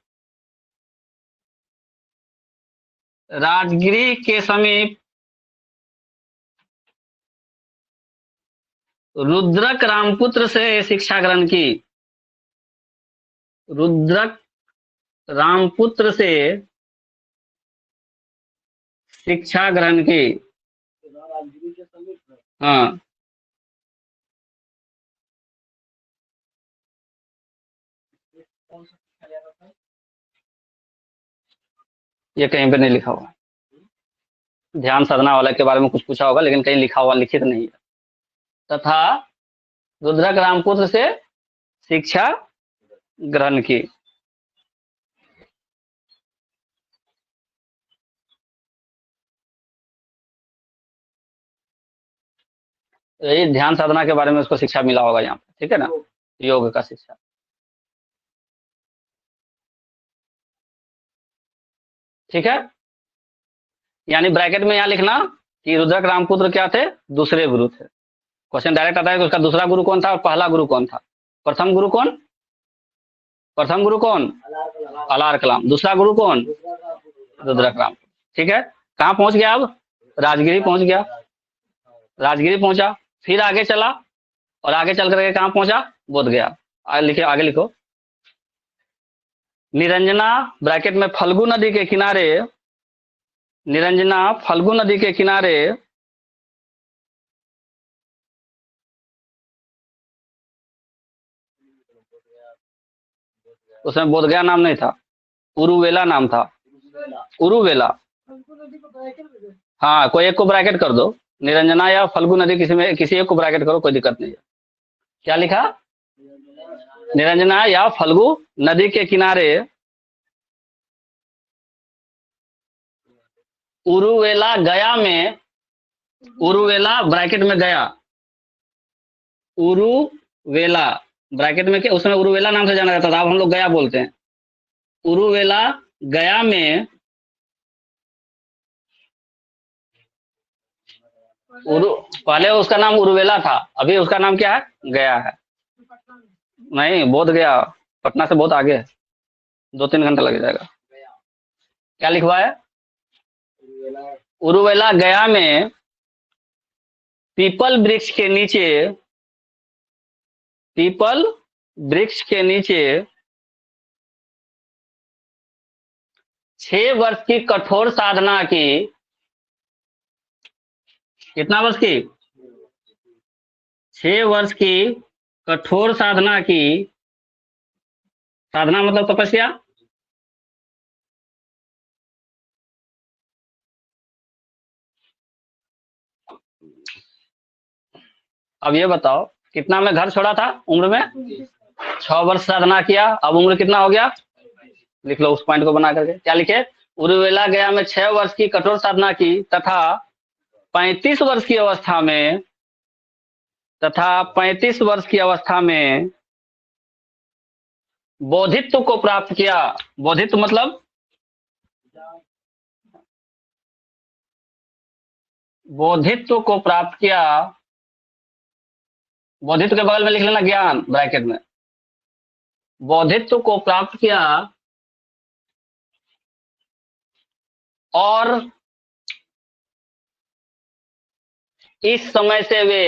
रुद्रक रामपुत्र से शिक्षा ग्रहण की। रुद्रक रामपुत्र से शिक्षा ग्रहण की। हाँ, ये कहीं पे नहीं लिखा हुआ। ध्यान साधना वाला के बारे में कुछ पूछा होगा, लेकिन कहीं लिखा हुआ लिखित नहीं है। तथा रुद्रक रामपुत्र से शिक्षा ग्रहण की। यही ध्यान साधना के बारे में उसको शिक्षा मिला होगा यहाँ पे। ठीक है ना, योग का शिक्षा। ठीक है। यानी ब्रैकेट में यहाँ लिखना कि रुद्रक रामपुत्र क्या थे? दूसरे गुरु थे। क्वेश्चन डायरेक्ट आता है कि उसका दूसरा गुरु कौन था और पहला गुरु कौन था। प्रथम गुरु कौन? प्रथम गुरु कौन? अलार कलाम। दूसरा गुरु कौन? रुद्रक राम। ठीक है। कहाँ पहुंच गया? अब राजगिरी पहुंच गया। राजगिरी पहुंचा, फिर आगे चला और आगे चल करके कहाँ पहुंचा? बोध गया। लिखे, आगे लिखो। निरंजना ब्रैकेट में फल्गु नदी के किनारे, निरंजना फल्गु नदी के किनारे उसमें बोध गया नाम नहीं था, उरुवेला नाम था। उरुवेला। हाँ, कोई एक को ब्रैकेट कर दो। निरंजना या फल्गु नदी, किसी एक को ब्रैकेट करो, कोई दिक्कत नहीं है। क्या लिखा? निरंजना या फल्गु नदी के किनारे उरुवेला गया में, उरुवेला ब्रैकेट में गया, उरुवेला ब्रैकेट में क्या, उसमें उरुवेला नाम से जाना जाता था, अब हम लोग गया बोलते हैं। उरुवेला गया में पहले उसका नाम उरुवेला था, अभी उसका नाम क्या है? गया है। नहीं, बोध गया पटना से बहुत आगे है, 2-3 घंटा लग जाएगा। क्या लिखवा है? उरुवेला गया में पीपल वृक्ष के नीचे, पीपल वृक्ष के नीचे 6 वर्ष की कठोर साधना की। कितना वर्ष की? 6 वर्ष की कठोर साधना की। साधना मतलब तपस्या। अब ये बताओ, कितना में घर छोड़ा था उम्र में? 6 वर्ष साधना किया, अब उम्र कितना हो गया? लिख लो उस पॉइंट को बना करके। क्या लिखे? उरुवेला गया में 6 वर्ष की कठोर साधना की तथा 35 वर्ष की अवस्था में, तथा 35 वर्ष की अवस्था में बोधित्व को प्राप्त किया। बोधित्व मतलब बोधित्व को प्राप्त किया। बोधित्व के बगल में लिख लेना ज्ञान ब्रैकेट में। बोधित्व को प्राप्त किया और इस समय से वे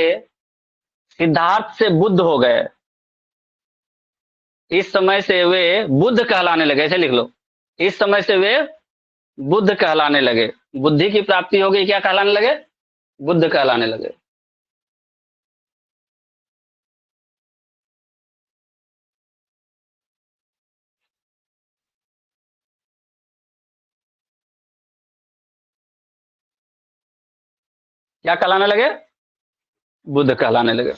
सिद्धार्थ से बुद्ध हो गए। इस समय से वे बुद्ध कहलाने लगे, ऐसे लिख लो। इस समय से वे बुद्ध कहलाने लगे। बुद्धि की प्राप्ति हो गई, क्या कहलाने लगे? बुद्ध कहलाने लगे। क्या कहलाने लगे? बुद्ध कहलाने लगे।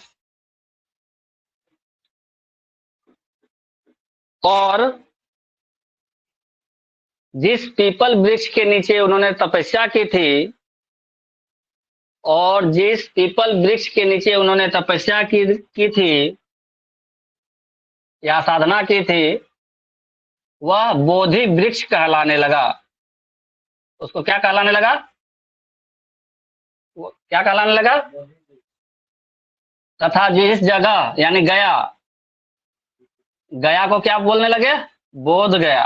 और जिस पीपल वृक्ष के नीचे उन्होंने तपस्या की थी, और जिस पीपल वृक्ष के नीचे उन्होंने तपस्या की थी या साधना की थी, वह बोधि वृक्ष कहलाने लगा। उसको क्या कहलाने लगा? वो क्या कहलाने लगा? तथा जिस जगह यानी गया, गया को क्या बोलने लगे? बोध गया।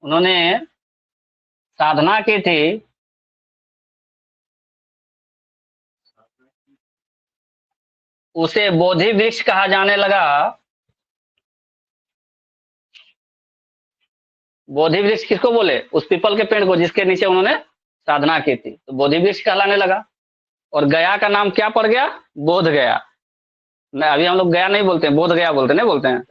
उन्होंने साधना की थी, उसे बोधि वृक्ष कहा जाने लगा। बोधि वृक्ष किसको बोले? उस पीपल के पेड़ को जिसके नीचे उन्होंने साधना की थी, तो बोधि वृक्ष कहलाने लगा। और गया का नाम क्या पड़ गया? बोध गया। नहीं, अभी हम लोग गया नहीं बोलते हैं, बोध गया बोलते नहीं बोलते हैं।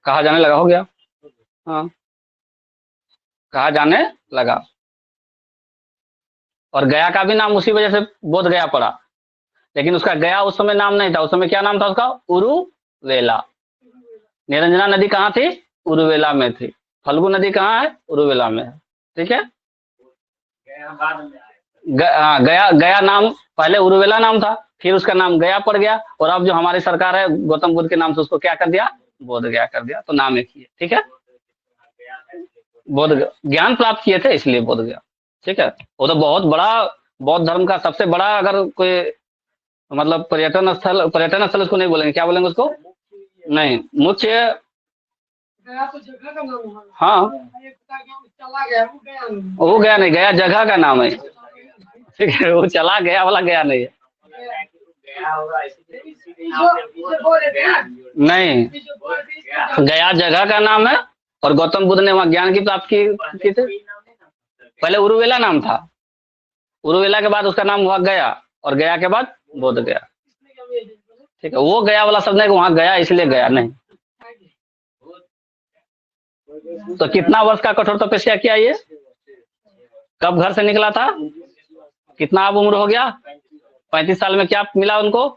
कहा जाने लगा, हो गया। हाँ, कहा जाने लगा। और गया का भी नाम उसी वजह से बोध गया पड़ा। लेकिन उसका गया उस समय नाम नहीं था। उस समय क्या नाम था उसका? उरुवेला। निरंजना नदी कहाँ थी? उरुवेला में थी। फल्गु नदी कहाँ है? उरुवेला में है। ठीक है। गया गया नाम पहले उरुवेला नाम था, फिर उसका नाम गया पड़ गया। और अब जो हमारी सरकार है गौतम बुद्ध के नाम से उसको क्या कर दिया? बोध गया कर दिया। तो नाम एक ही है। ठीक है। बोध ज्ञान प्राप्त किए थे इसलिए बोध गया। ठीक है। वो तो बहुत बड़ा बौद्ध धर्म का सबसे बड़ा, अगर कोई मतलब पर्यटन स्थल उसको नहीं बोलेंगे, क्या बोलेंगे उसको? नहीं, मुख्य। हाँ, वो गया नहीं, गया जगह का नाम है। ठीक है, वो चला गया वाला गया नहीं है। नहीं, गया जगह का नाम है। और गौतम बुद्ध ने वहां ज्ञान की प्राप्ति की थी। पहले उरुवेला नाम था, उरुवेला के बाद उसका नाम हुआ गया, और गया के बाद बोध गया। ठीक है, वो गया वाला शब्द नहीं, वहां गया इसलिए गया नहीं। तो कितना वर्ष का कठोर तपस्या किया ये? कब घर से निकला था? कितना अब उम्र हो गया? 35 साल में क्या मिला उनको?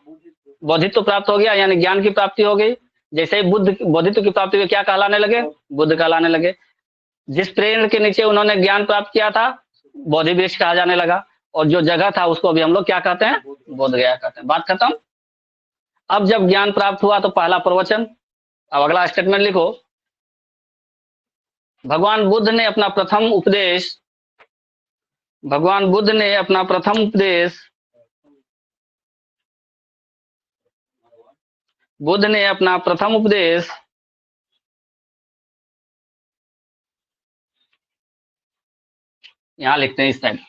बोधित्व प्राप्त हो गया, यानी ज्ञान की प्राप्ति हो गई। जैसे ही बोधित्व की प्राप्ति हुई, क्या कहलाने लगे? बुद्ध कहलाने लगे। जिस पेड़ के नीचे उन्होंने ज्ञान प्राप्त किया था, बोधि वृक्ष कहा जाने लगा। और जो जगह था उसको अभी हम लोग क्या कहते हैं? बोध गया कहते हैं। बात खत्म। अब जब ज्ञान प्राप्त हुआ तो पहला प्रवचन। अब अगला स्टेटमेंट लिखो। भगवान बुद्ध ने अपना प्रथम उपदेश भगवान बुद्ध ने अपना प्रथम उपदेश बुद्ध ने अपना प्रथम उपदेश यहां लिखते हैं इस साइड,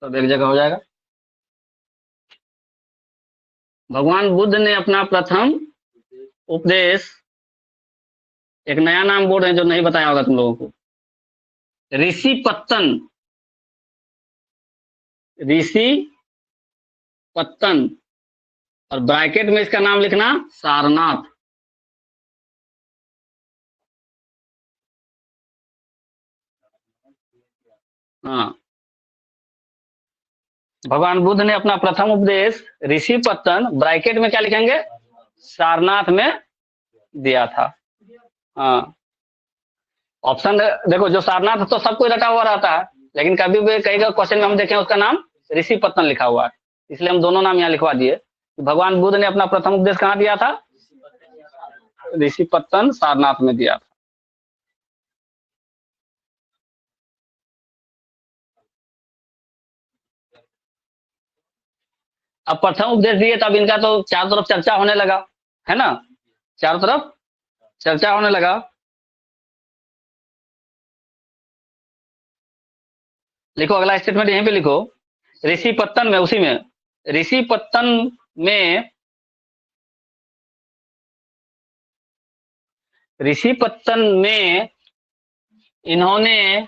तो एक जगह हो जाएगा। भगवान बुद्ध ने अपना प्रथम उपदेश, एक नया नाम बोल रहे हैं जो नहीं बताया होगा तुम लोगों को, ऋषि पत्तन। ऋषि पत्तन, और ब्रैकेट में इसका नाम लिखना सारनाथ। हाँ, भगवान बुद्ध ने अपना प्रथम उपदेश ऋषि पत्तन, ब्रैकेट में क्या लिखेंगे? सारनाथ में दिया था। हाँ, ऑप्शन देखो, जो सारनाथ तो सब कोई रटा हुआ रहता है, लेकिन कभी भी कई क्वेश्चन में हम देखें उसका नाम ऋषि पत्तन लिखा हुआ है, इसलिए हम दोनों नाम यहाँ लिखवा दिए। भगवान बुद्ध ने अपना प्रथम उपदेश कहाँ दिया था? ऋषिपत्तन सारनाथ में दिया था। अब प्रथम उपदेश दिए तब इनका तो चारों तरफ चर्चा होने लगा, है ना? चारों तरफ चर्चा होने लगा। लिखो अगला स्टेटमेंट यहीं पे लिखो, ऋषिपत्तन में, उसी में ऋषिपत्तन में ऋषिपत्तन में इन्होंने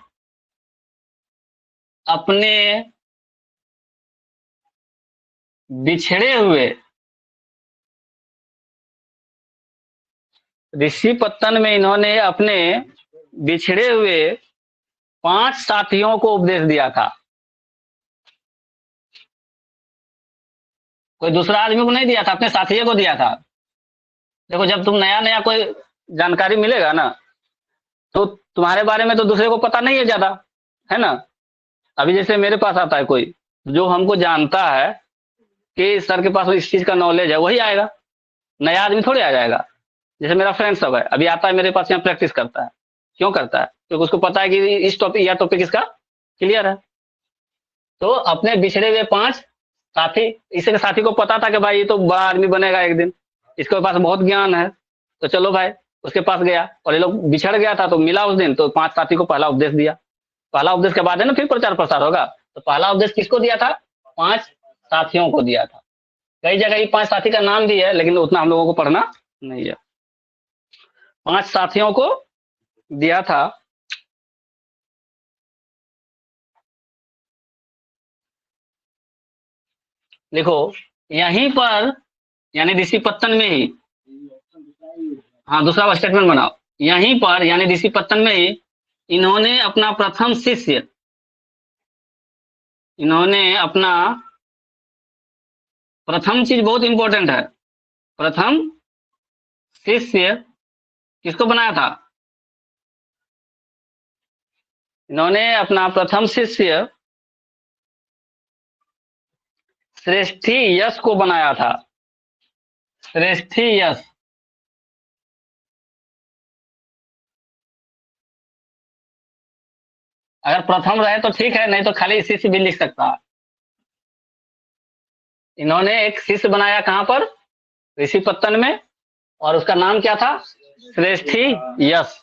अपने बिछड़े हुए ऋषिपत्तन में इन्होंने अपने बिछड़े हुए 5 साथियों को उपदेश दिया था। कोई दूसरा आदमी को नहीं दिया था, अपने साथियों को दिया था। देखो जब तुम नया नया कोई जानकारी मिलेगा ना, तो तुम्हारे बारे में तो दूसरे को पता नहीं है ज्यादा, है ना? अभी जैसे मेरे पास आता है कोई जो हमको जानता है कि सर के पास इस चीज का नॉलेज है, वही आएगा, नया आदमी थोड़ी आ जाएगा। जैसे मेरा फ्रेंड सब है, अभी आता है मेरे पास, यहाँ प्रैक्टिस करता है। क्यों करता है? क्योंकि उसको पता है कि इस टॉपिक, यह टॉपिक इसका क्लियर है। तो अपने बिछड़े हुए 5 साथी, इसके साथी को पता था कि भाई ये तो बड़ा आदमी बनेगा एक दिन, इसके पास बहुत ज्ञान है, तो चलो भाई उसके पास गया। और ये लोग बिछड़ गया था तो मिला उस दिन, तो 5 साथी को पहला उपदेश दिया। पहला उपदेश के बाद है ना फिर प्रचार प्रसार होगा। तो पहला उपदेश किसको दिया था? 5 साथियों को दिया था। कई जगह ये 5 साथी का नाम भी है, लेकिन उतना हम लोगों को पढ़ना नहीं है। 5 साथियों को दिया था। देखो यहीं पर, यानी ऋषिपत्तन में ही, हाँ दूसरा स्टेटमेंट बनाओ, यहीं पर यानी ऋषिपत्तन में ही इन्होंने अपना प्रथम शिष्य, इन्होंने अपना प्रथम चीज बहुत इंपॉर्टेंट है, प्रथम शिष्य किसको बनाया था? इन्होंने अपना प्रथम शिष्य श्रेष्ठी यश को बनाया था। श्रेष्ठी यश, अगर प्रथम रहे तो ठीक है, नहीं तो खाली शिष्य भी लिख सकता है। इन्होंने एक शिष्य बनाया कहां पर? ऋषिपत्तन में, और उसका नाम क्या था? श्रेष्ठी यश।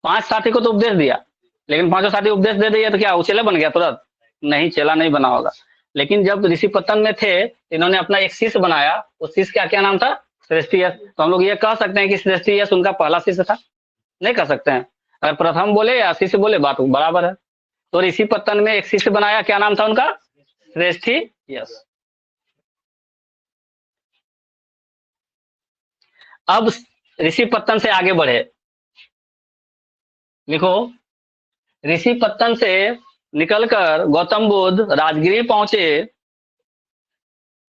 5 साथी को तो उपदेश दिया, लेकिन 5 साथी उपदेश दे दिया तो क्या वो चेला बन गया तुरंत? नहीं, चेला नहीं बना होगा। लेकिन जब ऋषिपत्तन में थे, इन्होंने अपना एक शिष्य बनाया। उस शिष्य का क्या नाम था? श्रेष्ठी यश। तो हम लोग ये कह सकते हैं कि श्रेष्ठी यश उनका पहला शिष्य था? नहीं कह सकते हैं। अगर प्रथम बोले या शिष्य बोले, बात बराबर है। तो ऋषिपत्तन में एक शिष्य बनाया, क्या नाम था उनका? श्रेष्ठी यश। अब ऋषिपत्तन से आगे बढ़े, लिखो ऋषिपत्तन से निकलकर गौतम बुद्ध राजगीर पहुंचे।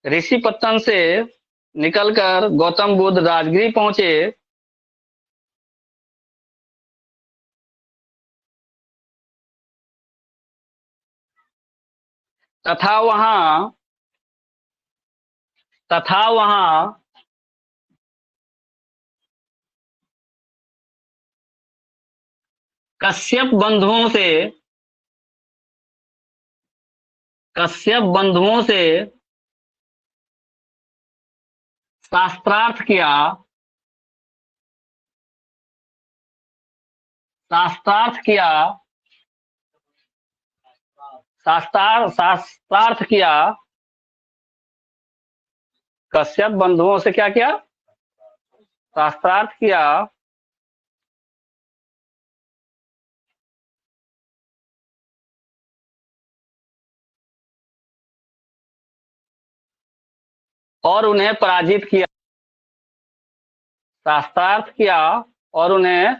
ऋषिपत्तन से निकलकर गौतम बुद्ध राजगीर पहुंचे। तथा वहां कश्यप बंधुओं से शास्त्रार्थ किया। शास्त्रार्थ किया। शास्त्रार्थ किया। कश्यप बंधुओं से क्या किया? शास्त्रार्थ किया। और उन्हें पराजित किया। शास्त्रार्थ किया और उन्हें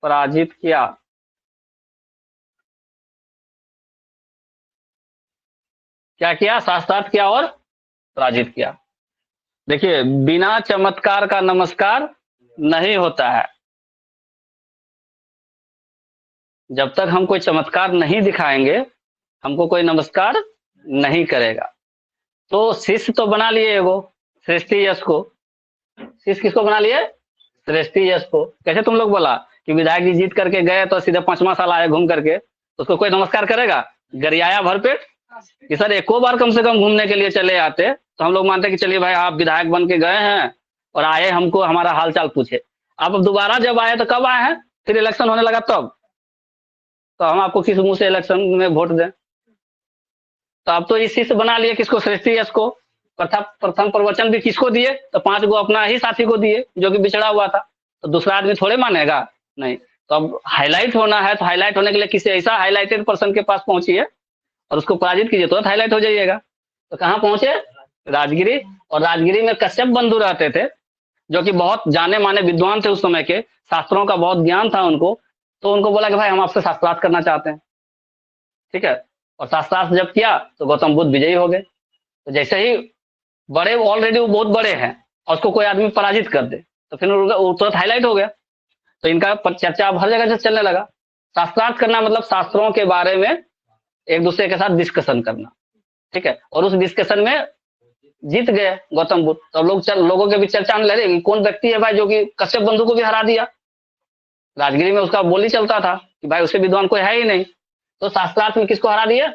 पराजित किया। क्या किया? शास्त्रार्थ किया और पराजित किया। देखिए, बिना चमत्कार का नमस्कार नहीं होता है। जब तक हम कोई चमत्कार नहीं दिखाएंगे, हमको कोई नमस्कार नहीं करेगा। तो शिष्य तो बना लिए एगो श्रेष्ठी यश को, शिष्य किसको बना लिए? श्रेष्ठी यश को। कैसे तुम लोग बोला कि विधायक जी जीत करके गए तो सीधे 5वां साल आए घूम करके, तो उसको कोई नमस्कार करेगा? गरियाया भरपेट कि सर एको बार कम से कम घूमने के लिए चले आते तो हम लोग मानते कि चलिए भाई आप विधायक बन के गए हैं और आए हमको हमारा हाल चाल पूछे। आप अब दोबारा जब आए तो कब आए हैं? फिर इलेक्शन होने लगा तब, तो हम आपको किस मुंह से इलेक्शन में वोट दें? तो अब तो इसी से बना लिए किसको? श्रेष्ठी यश को। प्रथम प्रवचन भी किसको दिए? तो 5 गो अपना ही साथी को दिए जो कि बिछड़ा हुआ था, तो दूसरा आदमी थोड़े मानेगा? नहीं। तो अब हाईलाइट होना है तो हाईलाइट होने के लिए किसी ऐसा हाईलाइटेड पर्सन के पास पहुंचिए और उसको पराजित कीजिए, तो हाईलाइट हो जाइएगा। तो कहाँ पहुंचे? राजगिरी। और राजगिरी में कश्यप बंधु रहते थे जो कि बहुत जाने माने विद्वान थे उस समय के, शास्त्रों का बहुत ज्ञान था उनको। तो उनको बोला कि भाई हम आपसे शास्त्रार्थ करना चाहते हैं। ठीक है। और शास्त्रार्थ जब किया तो गौतम बुद्ध विजयी हो गए। तो जैसे ही बड़े ऑलरेडी वो बहुत बड़े हैं और उसको कोई आदमी पराजित कर दे तो फिर वो तुरंत हाईलाइट हो गया। तो इनका चर्चा अब हर जगह से चलने लगा। शास्त्रार्थ करना मतलब शास्त्रों के बारे में एक दूसरे के साथ डिस्कशन करना। ठीक है। और उस डिस्कशन में जीत गए गौतम बुद्ध। तो लोगों के बीच चर्चा में लगे कौन व्यक्ति है भाई जो कि कश्यप बंधु को भी हरा दिया। राजगिरी में उसका बोली चलता था कि भाई उससे विद्वान कोई है ही नहीं। तो शास्त्रार्थ में किसको हरा दिया?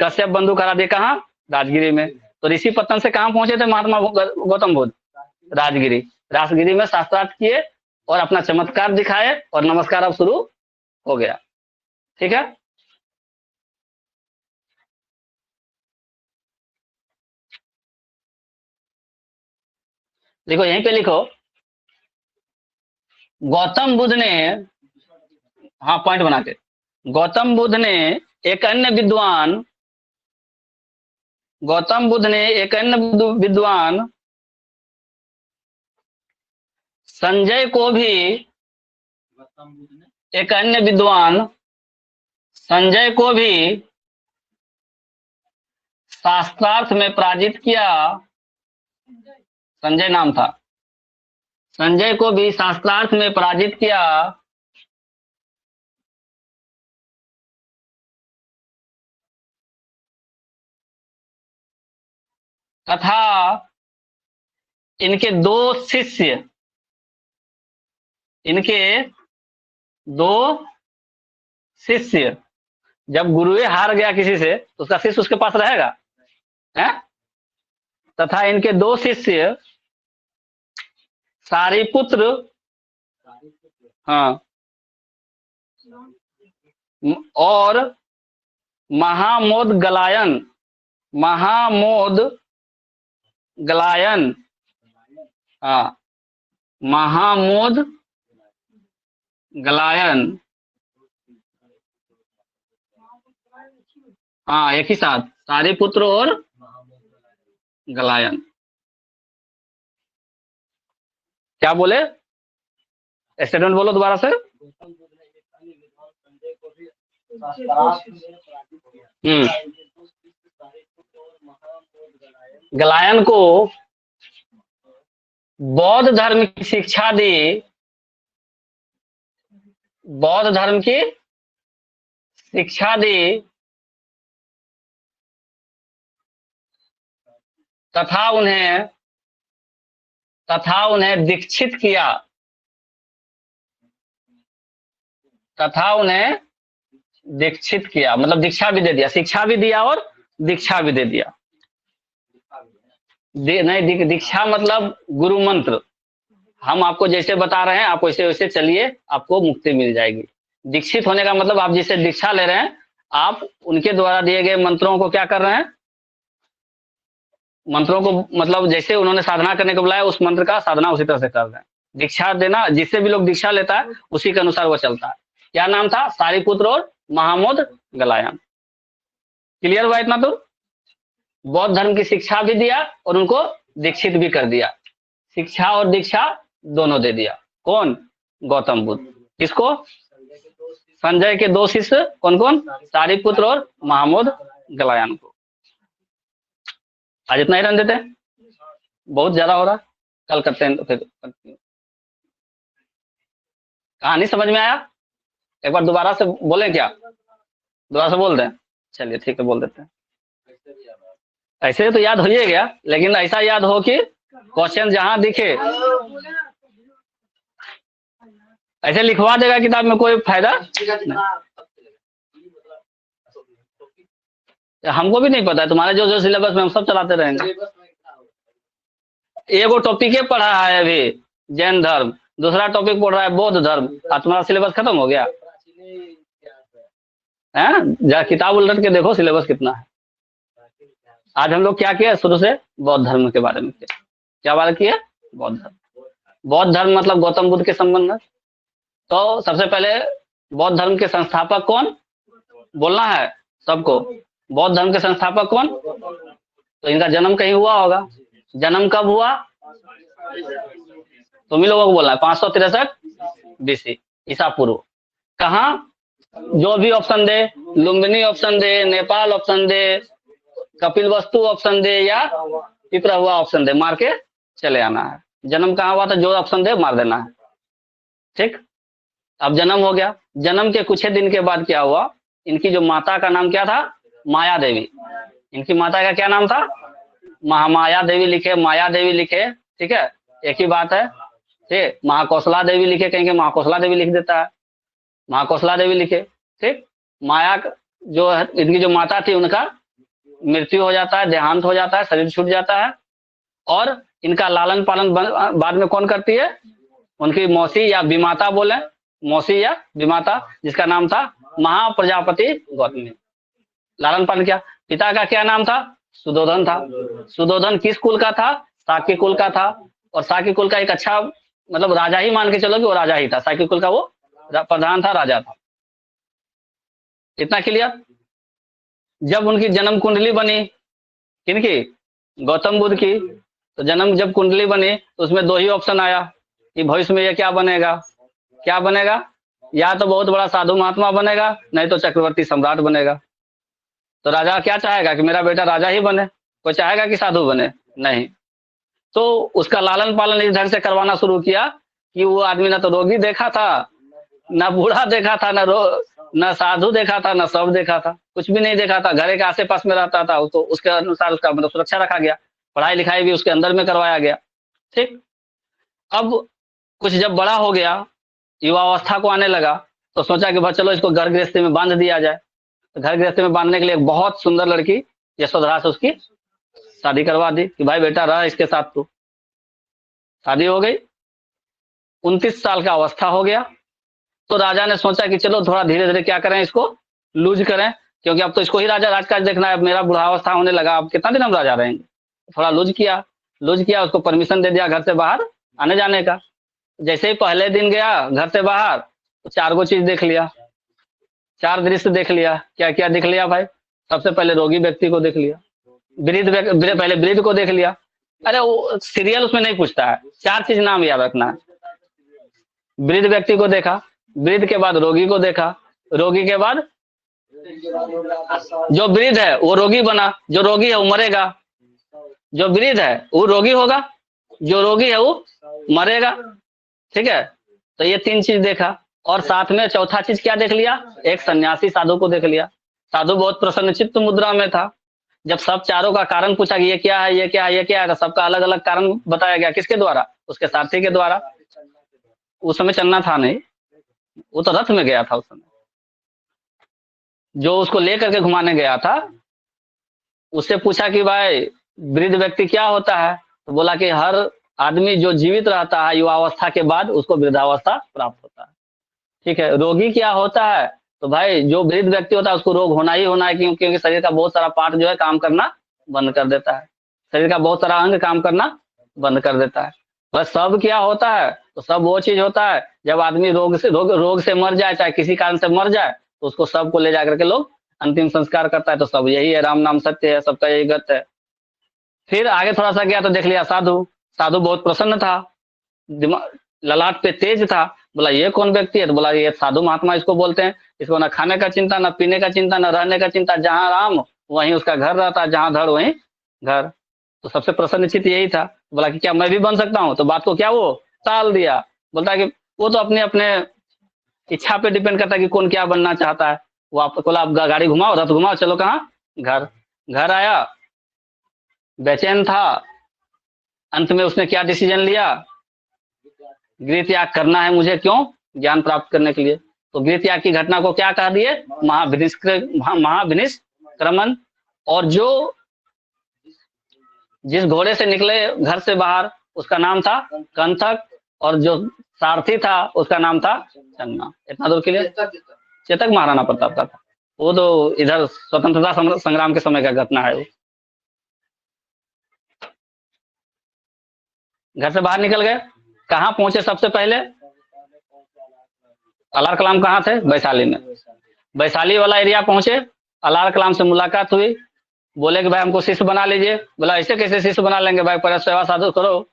कश्यप बंधु को हरा दिया। कहाँ? राजगिरी में। तो ऋषि पत्तन से कहाँ पहुंचे थे महात्मा गौतम बुद्ध? राजगिरी। राजगिरी में शास्त्रार्थ किए और अपना चमत्कार दिखाए और नमस्कार अब शुरू हो गया। ठीक है। देखो यहीं पे लिखो, गौतम बुद्ध ने, हाँ पॉइंट बना के, गौतम बुद्ध ने एक अन्य विद्वान, गौतम बुद्ध ने एक अन्य विद्वान संजय को भी, एक अन्य विद्वान संजय को भी शास्त्रार्थ में पराजित किया। संजय नाम था। संजय को भी शास्त्रार्थ में पराजित किया तथा इनके दो शिष्य, इनके दो शिष्य, जब गुरुए हार गया किसी से तो उसका शिष्य उसके पास रहेगा है? तथा इनके दो शिष्य सारिपुत्र, हाँ, और महामोद गलायन, महामोद गलायन, हाँ, महामोद गलायन, हाँ एक ही साथ, सारिपुत्र और गलायन। क्या बोले? स्टेटमेंट बोलो दोबारा से। गलायन को बौद्ध धर्म की शिक्षा दी, बौद्ध धर्म की शिक्षा दी तथा उन्हें दीक्षित किया, तथा उन्हें दीक्षित किया मतलब दीक्षा भी दे दिया, शिक्षा भी दिया और दीक्षा भी दे दिया। नहीं, दीक्षा मतलब गुरु मंत्र। हम आपको जैसे बता रहे हैं आप वैसे वैसे चलिए, आपको मुक्ति मिल जाएगी। दीक्षित होने का मतलब आप जिसे दीक्षा ले रहे हैं आप उनके द्वारा दिए गए मंत्रों को क्या कर रहे हैं? मंत्रों को मतलब जैसे उन्होंने साधना करने को बुलाया उस मंत्र का साधना उसी तरह से कर रहे हैं। दीक्षा देना, जिससे भी लोग दीक्षा लेता है उसी के अनुसार वो चलता है। क्या नाम था? सारिपुत्र और महामोद गलायन। क्लियर हुआ इतना? तो बौद्ध धर्म की शिक्षा भी दिया और उनको दीक्षित भी कर दिया। शिक्षा और दीक्षा दोनों दे दिया। कौन? गौतम बुद्ध। किसको? संजय के दो शिष्य कौन कौन? सारिपुत्र और महामोद गलायन को। आज इतना ही रन देते हैं, बहुत ज्यादा हो रहा, कल करते हैं। तो फिर कहानी समझ में आया? एक बार दोबारा से बोलें क्या? दोबारा से बोल दें? चलिए ठीक है, बोल देते हैं। ऐसे तो याद हो ही गया, लेकिन ऐसा याद हो कि क्वेश्चन जहां दिखे ऐसे लिखवा देगा किताब में, कोई फायदा नहीं। हमको भी नहीं पता है, तुम्हारे जो जो सिलेबस में हम सब चलाते रहेंगे। एगो टॉपिक पढ़ा है अभी जैन धर्म, दूसरा टॉपिक पढ़ रहा है बौद्ध धर्म, और तुम्हारा सिलेबस खत्म हो गया है। जा किताब उलट के देखो सिलेबस कितना है। आज हम लोग क्या किया शुरू से, बौद्ध धर्म के बारे में किया। क्या बात किया, बौद्ध धर्म। बौद्ध धर्म मतलब गौतम बुद्ध के संबंध में। तो सबसे पहले बौद्ध धर्म के संस्थापक कौन, बोलना है सबको। बौद्ध धर्म के संस्थापक कौन, तो इनका जन्म कहीं हुआ होगा। जन्म कब हुआ, तुम ही लोगों को बोलना है, 563 BC ईसा पूर्व। कहा, जो भी ऑप्शन दे, लुम्बिनी ऑप्शन दे, नेपाल ऑप्शन दे, कपिल वस्तु ऑप्शन दे, या पिपरा हुआ ऑप्शन दे, मार के चले आना है। जन्म कहाँ हुआ था, जो ऑप्शन दे मार देना है। ठीक, अब जन्म हो गया। जन्म के कुछ ही दिन के बाद क्या हुआ, इनकी जो माता का नाम क्या था, माया देवी। इनकी माता का क्या नाम था, महामाया देवी लिखे, माया देवी लिखे, ठीक है, एक ही बात है। ठीक, महाकौशला देवी लिखे, कहीं महाकौशला देवी लिख देता है, महाकौशला देवी लिखे। ठीक, माया जो है, इनकी जो माता थी उनका मृत्यु हो जाता है, देहांत हो जाता है, शरीर छूट जाता है। और इनका लालन पालन बाद में कौन करती है, उनकी मौसी या विमाता बोले, मौसी या विमाता, जिसका नाम था महाप्रजापति गौतमी। लालन पालन क्या, पिता का क्या नाम था, सुदोधन था। सुदोधन किस कुल का था, साकी कुल का था। और साकी कुल का एक अच्छा मतलब राजा ही मान के चलो कि वो राजा ही था, साकी कुल का वो प्रधान था, राजा था। इतना क्लियर। जब उनकी जन्म कुंडली बनी, किनकी, गौतम बुद्ध की, तो जन्म जब कुंडली बनी तो उसमें दो ही ऑप्शन आया कि भविष्य में ये क्या बनेगा, क्या बनेगा, या तो बहुत बड़ा साधु महात्मा बनेगा, नहीं तो चक्रवर्ती सम्राट बनेगा। तो राजा क्या चाहेगा कि मेरा बेटा राजा ही बने, कोई चाहेगा कि साधु बने, नहीं। तो उसका लालन पालन इस ढंग से करवाना शुरू किया कि वो आदमी ना तो रोगी देखा था, ना बूढ़ा देखा था, ना साधु देखा था, ना सब देखा था, कुछ भी नहीं देखा था। घर के आसे पास में रहता था, तो उसके अनुसार उसका मतलब सुरक्षा रखा गया, पढ़ाई लिखाई भी उसके अंदर में करवाया गया। ठीक, अब कुछ जब बड़ा हो गया, युवावस्था को आने लगा, तो सोचा कि भाई चलो इसको घर गृहस्थी में बांध दिया जाए। तो घर गृहस्थी में बांधने के लिए एक बहुत सुंदर लड़की यशोधरा से उसकी शादी करवा दी कि भाई बेटा रहा इसके साथ तू। शादी हो गई, 29 साल का अवस्था हो गया। तो राजा ने सोचा कि चलो थोड़ा धीरे धीरे क्या करें, इसको लूज करें, क्योंकि अब तो इसको ही राजा राजकाज देखना है, अब मेरा बुढ़ावस्था होने लगा, अब कितना दिन हम राजा रहेंगे। थोड़ा लूज किया, उसको परमिशन दे दिया घर से बाहर आने जाने का। जैसे ही पहले दिन गया घर से बाहर, तो 4 गो चीज देख लिया, 4 दृश्य देख लिया। क्या क्या देख लिया भाई, सबसे पहले रोगी व्यक्ति को देख लिया, पहले वृद्ध को देख लिया। अरे वो सीरियल उसमें नहीं पूछता है, 4 चीज नाम याद रखना है। वृद्ध व्यक्ति को देखा, वृद्ध के बाद रोगी को देखा, रोगी के बाद जो वृद्ध है वो रोगी बना, जो रोगी है वो मरेगा, जो वृद्ध है वो रोगी होगा, जो रोगी है वो मरेगा। ठीक है, तो ये 3 चीज देखा। और साथ में चौथा चीज क्या देख लिया, एक सन्यासी साधु को देख लिया। साधु बहुत प्रसन्नचित्त मुद्रा में था। जब सब चारों का कारण पूछा कि ये क्या है, ये क्या है, ये क्या है, तो सबका अलग अलग कारण बताया गया। किसके द्वारा, उसके साथी के द्वारा। उस समय चलना था नहीं, वो तो रथ में गया था उस समय। जो उसको लेकर के घुमाने गया था, उससे पूछा कि भाई वृद्ध व्यक्ति क्या होता है, तो बोला कि हर आदमी जो जीवित रहता है युवावस्था के बाद उसको वृद्धावस्था प्राप्त होता है। ठीक है, रोगी क्या होता है, तो भाई जो वृद्ध व्यक्ति होता है उसको रोग होना ही होना है, क्योंकि शरीर का बहुत सारा पार्ट जो है काम करना बंद कर देता है, शरीर का बहुत सारा अंग काम करना बंद कर देता है। बस सब क्या होता है, तो सब वो चीज होता है जब आदमी रोग से मर जाए, चाहे किसी कारण से मर जाए, तो उसको सबको ले जाकर के लोग अंतिम संस्कार करता है। तो सब यही है, राम नाम सत्य है, सबका यही गत है। फिर आगे थोड़ा सा गया तो देख लिया साधु। साधु बहुत प्रसन्न था, ललाट पे तेज था। बोला ये कौन व्यक्ति है, तो बोला ये साधु महात्मा इसको बोलते हैं। इसको ना खाने का चिंता, ना पीने का चिंता, ना रहने का चिंता, जहाँ राम वहीं उसका घर रहता, जहाँ धड़ वहीं घर। तो सबसे प्रसन्नचित्त यही था। बोला कि क्या मैं भी बन सकता हूँ, तो बात को क्या वो टाल दिया। बोलता कि वो तो अपने अपने इच्छा पे डिपेंड करता है कि कौन क्या बनना चाहता है। वो आपको बोला आप गाड़ी घुमाओ, रथ घुमाओ, चलो कहाँ, घर। घर आया बेचैन था, अंत में उसने क्या डिसीजन लिया, गृह त्याग करना है मुझे, क्यों, ज्ञान प्राप्त करने के लिए। तो गृह त्याग की घटना को क्या कहा दिए, महाविनिष्क्रमण। और जो जिस घोड़े से निकले घर से बाहर उसका नाम था कंथक, और जो सारथी था उसका नाम था चन्ना। इतना दूर के लिए चेतक महाराणा प्रताप का था। वो तो इधर स्वतंत्रता संग्राम के समय का घटना है। वो घर से बाहर निकल गए, कहाँ पहुंचे सबसे पहले, अलार कलाम कहाँ थे, वैशाली में। वैशाली वाला एरिया पहुंचे, अलार कलाम से मुलाकात हुई, बोले कि भाई हमको शिष्य बना लीजिए। बोला ऐसे कैसे शिष्य बना लेंगे भाई, पहले सेवा साधु करो,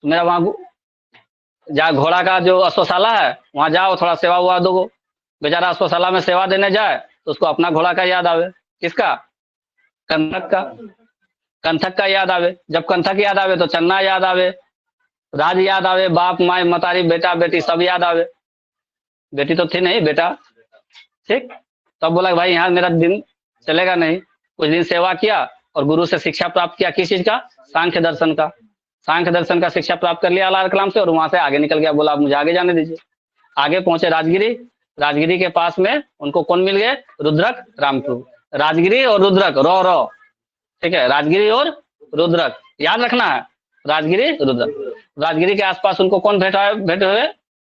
मेरा वहां जहाँ घोड़ा का जो अश्वशाला है वहां जाओ, थोड़ा सेवा हुआ दो। बेचारा अश्वशाला में सेवा देने जाए तो उसको अपना घोड़ा का याद आवे, किसका, कंथक का। कंथक का याद आवे, जब कंथक याद आवे तो चन्ना याद आवे, राज याद आवे, बाप माए मतारी बेटा बेटी सब याद आवे। बेटी तो थी नहीं, बेटा, ठीक। तब बोला भाई यहाँ मेरा दिन चलेगा नहीं। कुछ दिन सेवा किया और गुरु से शिक्षा प्राप्त किया, किस चीज का, सांख्य दर्शन का। सांख्य दर्शन का शिक्षा प्राप्त कर लिया अलार कलाम से, और वहां से आगे निकल गया। बोला मुझे आगे जाने दीजिए। आगे पहुंचे राजगिरी। राजगिरी के पास में उनको कौन मिल गए, रुद्रक रामप्रभु। राजगिरी और रुद्रक, रो, ठीक है, राजगिरी और रुद्रक याद रखना है, राजगिरी रुद्रक। राजगिरी के आसपास उनको कौन भेंट हुए,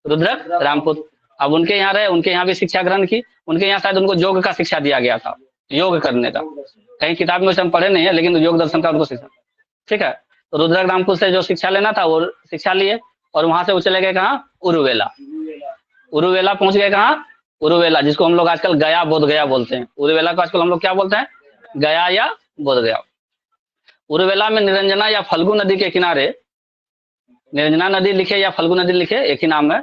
रुद्रक रामपुत्र। अब उनके यहाँ रहे, उनके यहाँ भी शिक्षा ग्रहण की। उनके यहाँ शायद उनको योग का शिक्षा दिया गया था, योग करने का। कहीं किताब में हम पढ़े नहीं है, लेकिन योग दर्शन का उनको शिक्षा, ठीक है। तो रुद्रक रामपुर से जो शिक्षा लेना था वो शिक्षा लिए, और वहां से वो चले गए कहाँ, उरुवेला। उरुवेला पहुंच गए कहाँ, उरुवेला, जिसको हम लोग आजकल गया बोध गया बोलते हैं। उरुवेला को आजकल हम लोग क्या बोलते हैं, गया या बोध गया। उरुवेला में निरंजना या फल्गु नदी के किनारे, निरंजना नदी लिखे या फल्गु नदी लिखे एक ही नाम है,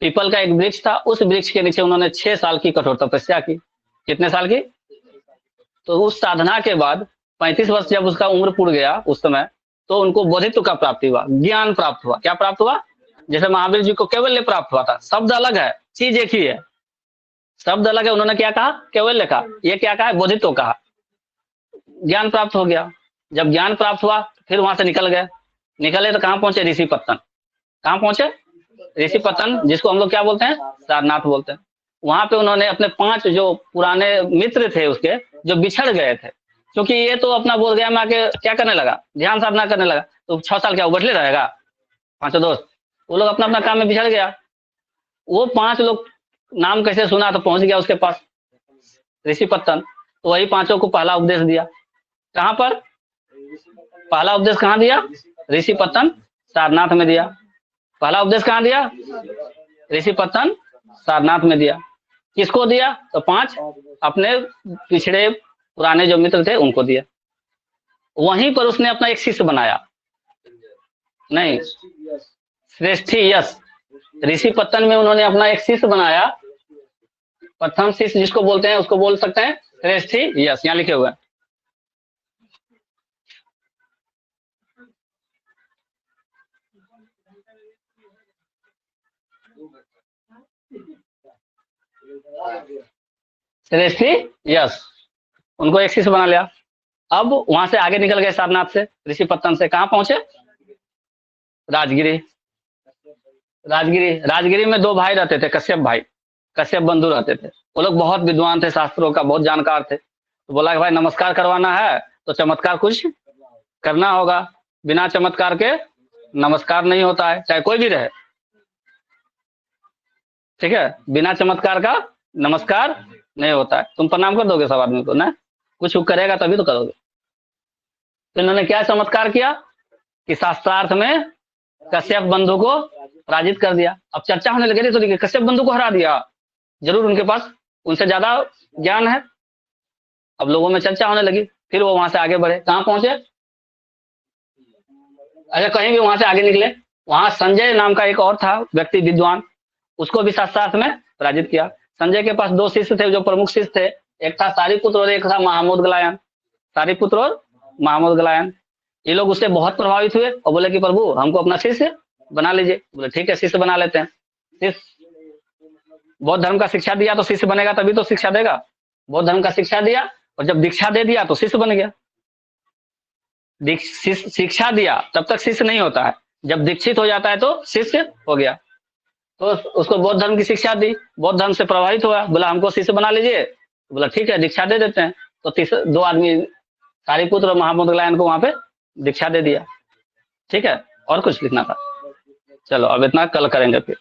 पीपल का एक वृक्ष था। उस वृक्ष के नीचे उन्होंने 6 साल की कठोर तपस्या की। कितने साल की, तो उस साधना के बाद 35 वर्ष जब उसका उम्र पूर्ण गया उस समय, तो उनको बोधित्व का प्राप्ति हुआ, ज्ञान प्राप्त हुआ। क्या प्राप्त हुआ, जैसे महावीर जी को कैवल्य प्राप्त हुआ था। शब्द अलग है, चीज एक ही है, शब्द अलग है। उन्होंने क्या कहा, कैवल्य कहा, ये क्या कहा, बोधित्व कहा। ज्ञान प्राप्त हो गया। जब ज्ञान प्राप्त हुआ फिर वहां से निकल गए। निकले तो कहाँ पहुंचे, ऋषि पत्तन। कहाँ पहुंचे, ऋषि पत्तन, जिसको हम लोग क्या बोलते हैं, सारनाथ बोलते हैं। वहां पे उन्होंने अपने 5 जो पुराने मित्र थे उसके, जो बिछड़ गए थे, क्योंकि ये तो अपना बोध गया में आके क्या करने लगा, ध्यान साधना करने लगा। तो 6 साल क्या वो बैठले रहेगा, 5 दोस्त, वो लोग अपना अपना काम में बिछड़ गया। वो 5 लोग नाम कैसे सुना तो पहुंच गया उसके पास ऋषि पत्तन। तो वही 5 को पहला उपदेश दिया। कहाँ पर पहला उपदेश, कहाँ दिया, ऋषि पत्तन सारनाथ में दिया। पहला उपदेश कहाँ दिया, ऋषि पत्तन सारनाथ में दिया। किसको दिया, तो 5 अपने पिछड़े पुराने जो मित्र थे उनको दिया। वहीं पर उसने अपना एक शिष्य बनाया, नहीं, श्रेष्ठी यश, ऋषि पत्तन में उन्होंने अपना एक शिष्य बनाया। प्रथम शिष्य जिसको बोलते हैं उसको बोल सकते हैं श्रेष्ठी यश, यहाँ लिखे हुए हैं। श्रेष्ठी यश, उनको एक शिष्य बना लिया। अब वहां से आगे निकल गए सारनाथ से, ऋषि पत्तन से कहां पहुंचे, राजगिरी। राजगिरी, राजगिरी में 2 भाई रहते थे, कश्यप भाई, कश्यप बंधु रहते थे। वो लोग बहुत विद्वान थे, शास्त्रों का बहुत जानकार थे। तो बोला कि भाई नमस्कार करवाना है तो चमत्कार कुछ करना होगा, बिना चमत्कार के नमस्कार नहीं होता है, चाहे कोई भी रहे, ठीक है, बिना चमत्कार का नमस्कार नहीं होता है। तुम प्रणाम कर दोगे सब आदमी को ना, कुछ करेगा तभी तो करोगे। तो इन्होंने क्या चमत्कार किया कि शास्त्रार्थ में कश्यप बंधु को पराजित कर दिया। अब चर्चा होने लगी तो कश्यप बंधु को हरा दिया, जरूर उनके पास उनसे ज्यादा ज्ञान है। अब लोगों में चर्चा होने लगी, फिर वो वहां से आगे बढ़े, कहां पहुंचे, अच्छा कहीं भी वहां से आगे निकले। वहां संजय नाम का एक और था व्यक्ति विद्वान, उसको भी शास्त्रार्थ में पराजित किया। संजय के पास 2 शिष्य थे जो प्रमुख शिष्य थे, एक था सारीपुत्र और एक था महामोदगलायन। सारीपुत्र और महामोदगलायन, ये लोग उससे बहुत प्रभावित हुए और बोले कि प्रभु हमको अपना शिष्य बना लीजिए। बोले ठीक है, शिष्य बना लेते हैं। शिष्य बौद्ध धर्म का शिक्षा दिया तो शिष्य बनेगा, तभी तो शिक्षा देगा। बौद्ध धर्म का शिक्षा दिया और जब दीक्षा दे दिया तो शिष्य बन गया। शिक्षा दिया तब तक शिष्य नहीं होता है, जब दीक्षित हो जाता है तो शिष्य हो गया। तो उसको बौद्ध धर्म की शिक्षा दी, बौद्ध धर्म से प्रभावित हुआ, बोला हमको शिष्य बना लीजिए, तो बोला ठीक है दीक्षा दे देते हैं। तो दो आदमी सारिपुत्र और महामोदगलायन को वहां पे दीक्षा दे दिया। ठीक है, और कुछ लिखना था? चलो अब इतना, कल करेंगे फिर।